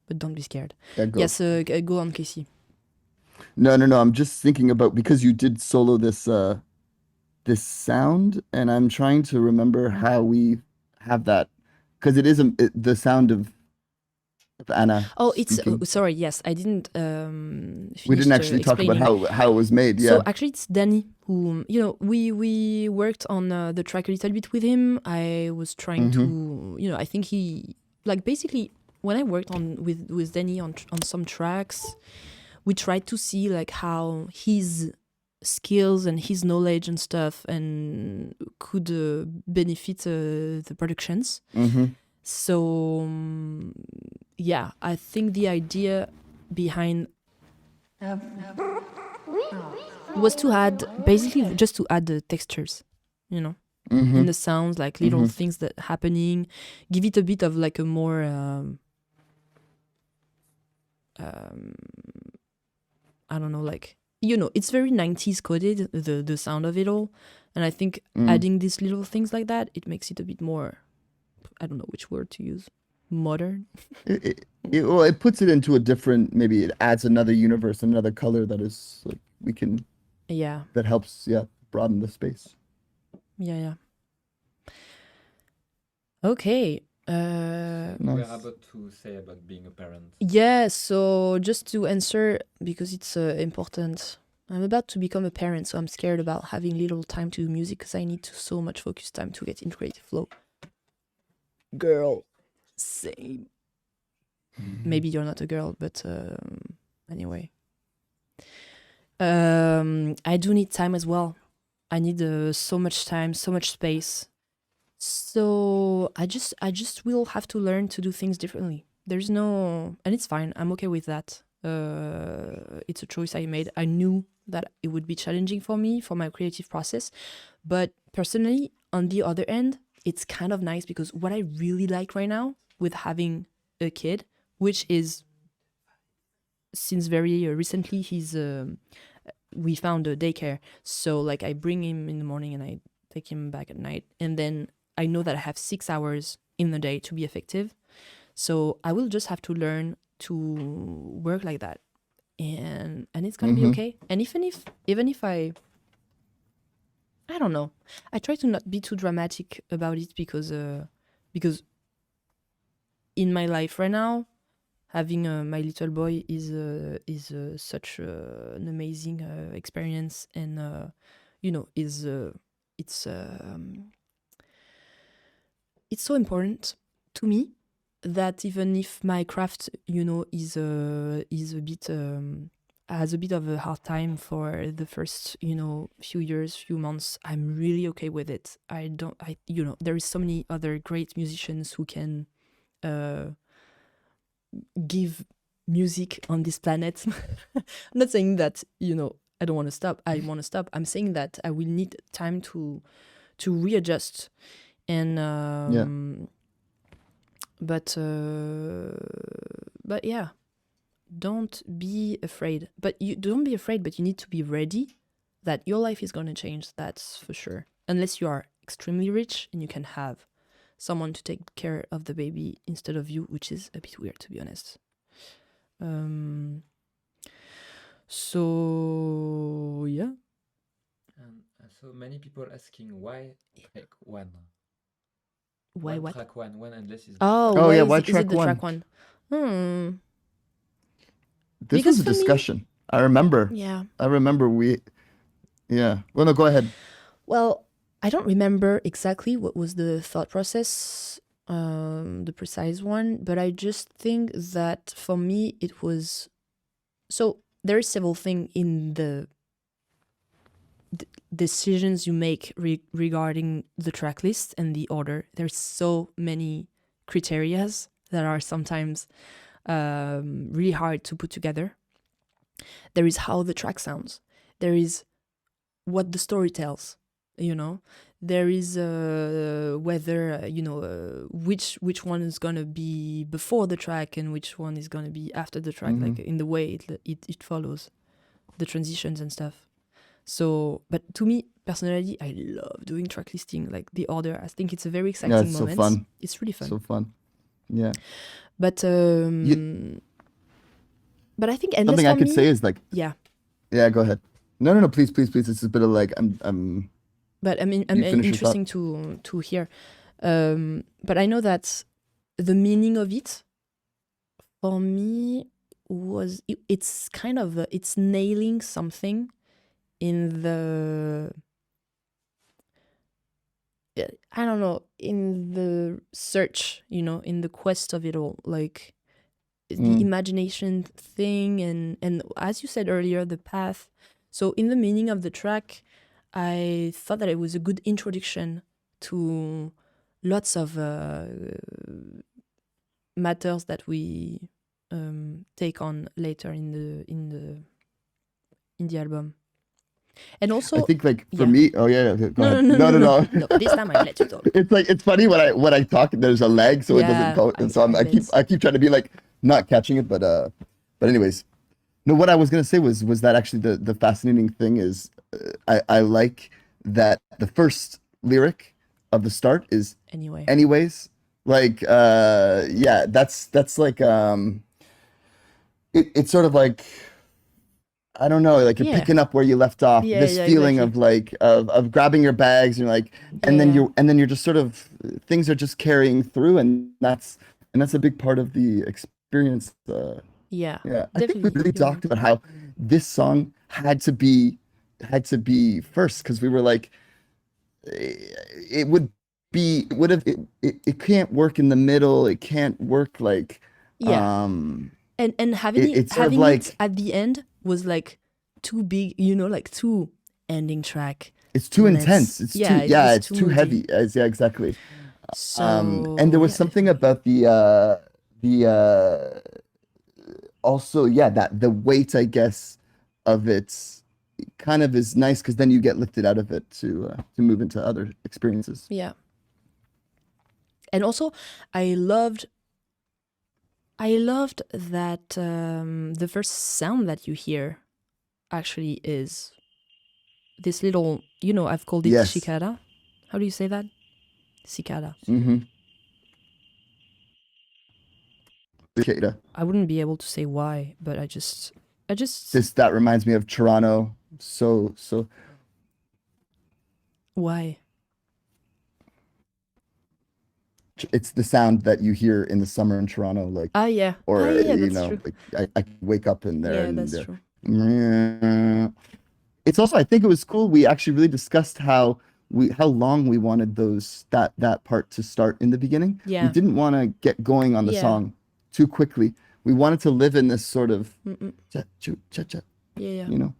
but don't be scared. Yeah, go. Yes, go on, Casey. No. I'm just thinking about, because you did solo this sound, and I'm trying to remember how we have that, because it is the sound of Anna. Oh, it's speaking. sorry. Yes, I didn't. We didn't finish, actually talk about explaining. how it was made. Yeah. So actually, it's Danny who, we worked on the track a little bit with him. I was trying to, I think he, like, basically when I worked on with Danny on some tracks, we tried to see like how his skills and his knowledge and stuff and could benefit the productions. So yeah, I think the idea behind was to add, basically just to add the textures, in the sounds, like little things that happening, give it a bit of like a more I don't know, like, it's very 90s coded, the sound of it all, and I think adding these little things like that, it makes it a bit more, I don't know which word to use, modern. It puts it into a different, maybe it adds another universe, another color that is like we can, that helps broaden the space. Yeah. Okay. Nice. We're about to say about being a parent. Yeah, so just to answer, because it's important, I'm about to become a parent, so I'm scared about having little time to do music because I need so much focus time to get in creative flow. Girl, same. Maybe you're not a girl, but anyway. I do need time as well. I need so much time, so much space. So I just will have to learn to do things differently. There's no, and it's fine. I'm okay with that. It's a choice I made. I knew that it would be challenging for me, for my creative process. But personally, on the other end, it's kind of nice because what I really like right now with having a kid, which is since very recently, we found a daycare. So like I bring him in the morning and I take him back at night. And then I know that I have 6 hours in the day to be effective. So I will just have to learn to work like that. And it's gonna be okay. And even if I I don't know. I try to not be too dramatic about it because in my life right now, having my little boy is such an amazing experience, and is it's so important to me that even if my craft, is a bit has a bit of a hard time for the first, few years, few months, I'm really okay with it. There is so many other great musicians who can give music on this planet. I'm not saying that, I don't want to stop. I want to stop. I'm saying that I will need time to readjust. And but yeah, don't be afraid. But you don't be afraid, but you need to be ready that your life is going to change. That's for sure. Unless you are extremely rich and you can have someone to take care of the baby instead of you, which is a bit weird, to be honest. So yeah. And so many people asking why track one. Why what? Track one? When unless is Oh, why yeah, is why it track the one? track one? This Because was a for me- discussion. I remember. Yeah. Yeah. Well, no, go ahead. Well, I don't remember exactly what was the thought process, the precise one, but I just think that for me it was. So there is several things in the decisions you make regarding the track list and the order. There's so many criterias that are sometimes really hard to put together. There is how the track sounds. There is what the story tells. There is whether which one is gonna be before the track and which one is gonna be after the track, like in the way it follows the transitions and stuff. So, but to me personally, I love doing track listing, like the order. I think it's a very exciting Yeah, it's moment. so fun. It's really fun. So fun. Yeah. But but I think endless Something I for could me, say is like, yeah. yeah, go ahead. No, please. It's a bit of like, I'm But I mean, You finish your thought. interesting to hear. But I know that the meaning of it for me was it's kind of it's nailing something in the I don't know, in the search, in the quest of it all, like the imagination thing, and as you said earlier, the path. So in the meaning of the track, I thought that it was a good introduction to lots of matters that we take on later in the album. And also, I think like for yeah. me, oh yeah, go No, ahead. no. No, this time I let you talk. It's funny when I talk, there's a lag, so it doesn't Yeah, go. And so I bet. I keep trying to be like not catching it, but anyways, no. What I was gonna say was that actually the fascinating thing is I like that the first lyric of the start is Anyway. anyways, like yeah, that's like it's sort of like I don't know, like you're Yeah. picking up where you left off. Yeah, This yeah, feeling exactly. of like of grabbing your bags and you're like, and then Yeah. you're just sort of things are just carrying through, and that's a big part of the experience. Yeah, Yeah, I think we definitely. really You're talked about how this song had to be first because we were like, it would be it would have it can't work in the middle. It can't work like Yeah. And having it's sort of having like it at the end was like too big, like too ending track. it's too Let's- intense. It's yeah, too it yeah, was it's too too moody. heavy. Yeah, exactly. So And there was yeah, something definitely. about the also yeah that the weight I guess of it kind of is nice because then you get lifted out of it to move into other experiences. Yeah. And also, I loved that the first sound that you hear actually is this little, I've called it Yes. cicada. How do you say that? Cicada. Mm-hmm. Cicada. I wouldn't be able to say why, but I just That reminds me of Toronto. So Why? It's the sound that you hear in the summer in Toronto, like, Ah, yeah. or yeah, you that's know, true. like I wake up in there Yeah, and that's true. it's also, I think it was cool. We actually really discussed how long we wanted that part to start in the beginning. We Yeah. didn't want to get going on the Yeah. song too quickly. We wanted to live in this sort of Mm-mm. cha-cha, Yeah. you know.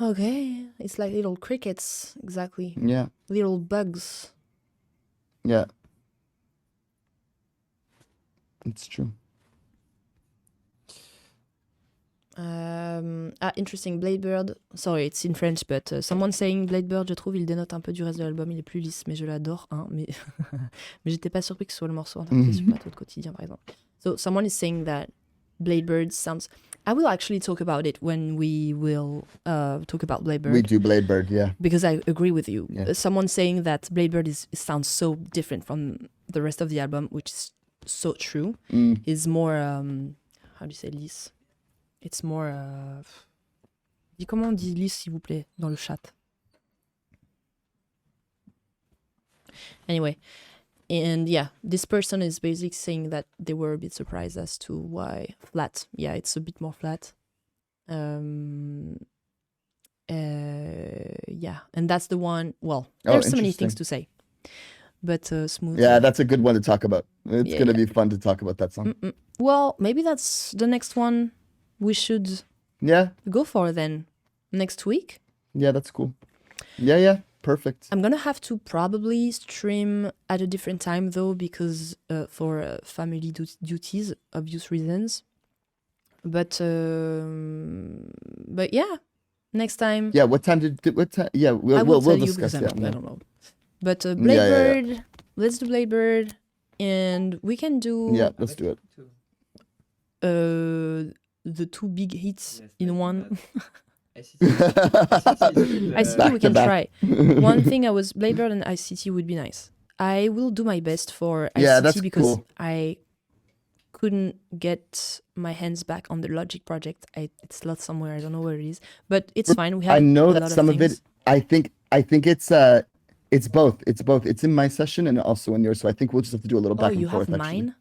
Okay. It's like little crickets. Exactly. Yeah, Little bugs. yeah. It's true. Interesting. Bladebird. Sorry, it's in French, but someone saying Bladebird, je trouve, il dénote un peu du reste de l'album. Il est plus lisse, mais je l'adore. Hein, mais mais j'étais pas surpris que ce soit le morceau interprété sur Plateau de Quotidien, par exemple. So someone is saying that Bladebird sounds. I will actually talk about it when we will talk about Bladebird. We do Bladebird, yeah. Because I agree with you. Yeah. Someone saying that Bladebird sounds so different from the rest of the album, which is so true. Is more how do you say lisse? It's more dis comment on dit lisse, s'il vous plaît, dans le chat. Anyway, and yeah, this person is basically saying that they were a bit surprised as to why flat. Yeah, it's a bit more flat. Yeah, and that's the one. Well, there's so many things to say, but smooth. Yeah, that's a good one to talk about. It's Yeah, gonna yeah. be fun to talk about that song. Well, maybe that's the next one we should Yeah, go for then. Next week. yeah, that's cool. Yeah, perfect. I'm gonna have to probably stream at a different time though, because for family duties, obvious reasons. But yeah, next time. Yeah, what time yeah, I we'll will tell you discuss because that. I don't know. But Yeah, Bladebird, let's do Bladebird, and we can do Yeah, let's do it. the two big hits Yes, in let's do one. ICT ICT Back we to can back. try. One thing Bladebird and ICT would be nice. I will do my best for ICT Yeah, that's because cool. I couldn't get my hands back on the Logic project. It's lost somewhere. I don't know where it is, but it's fine. We have I know a that lot some of it. things. I think it's both. It's both. It's in my session and also in yours. So I think we'll just have to do a little Oh, back you and forth. have Actually. mine?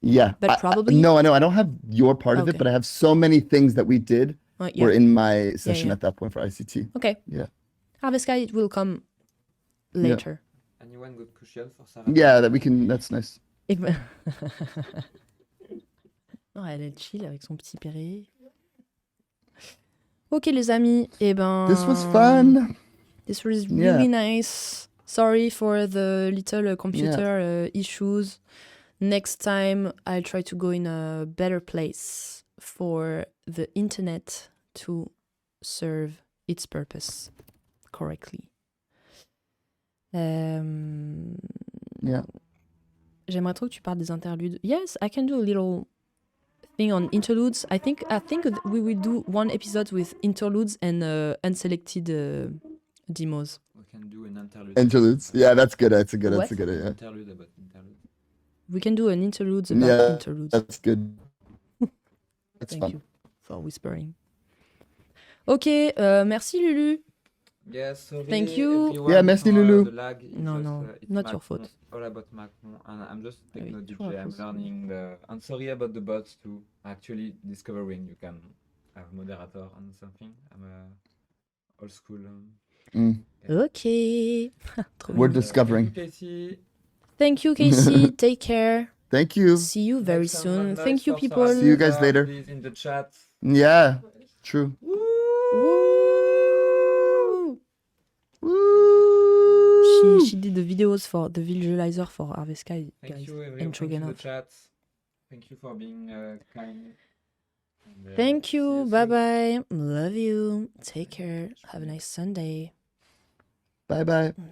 Yeah, But probably- no. I know. I don't have your part of Okay. it, but I have so many things that we did Yeah. were in my session yeah. at that point for ICT. Okay. Yeah. Harvest Sky, it will come later. Anyone got cushion for Sarah? Yeah, that we can. That's nice. Non, elle est chill avec son petit perré. Ok les amis, eh ben... This was fun. This was Yeah. really nice. Sorry for the little computer issues. Next time I'll try to go in a better place for the internet to serve its purpose correctly. Yeah. J'aimerais trop que tu parles des interludes. Yes, I can do a little thing on interludes. I think we will do one episode with interludes and unselected demos. We can do an interlude. Interludes. Yeah, that's good. That's a good. What? That's a good. Yeah. Interlude about interlude. We can do an interludes about Yeah, interludes. that's good. That's Thank fun. you for whispering. Ok, merci Lulu. Yes, sorry, Thank you. everyone Yeah, merci, for, Lulu. the lag. It's No, just, no, it's not your fault. It's all about Macron, and I'm just Ah oui, techno toujours DJ. à I'm cause. learning I'm sorry about the bots too. Actually, discovering you can have moderator and something. I'm a old school. Ok. Trop We're mignon. discovering. Thank you, Casey. Take care. Thank you. See you very Make some soon. noise Thank you, for people. Sarah See you guys Lisa, later. Please in the chat. Yeah, true. Woo! Woo! She did the videos for the visualizer for Harvest Sky, Thank guys. you, everyone. And Thank you in the Troganov. chat. Thank you for being kind. And, Thank see you. soon. Bye bye. Love you. Take care. Have a nice Sunday. Bye bye. Bye.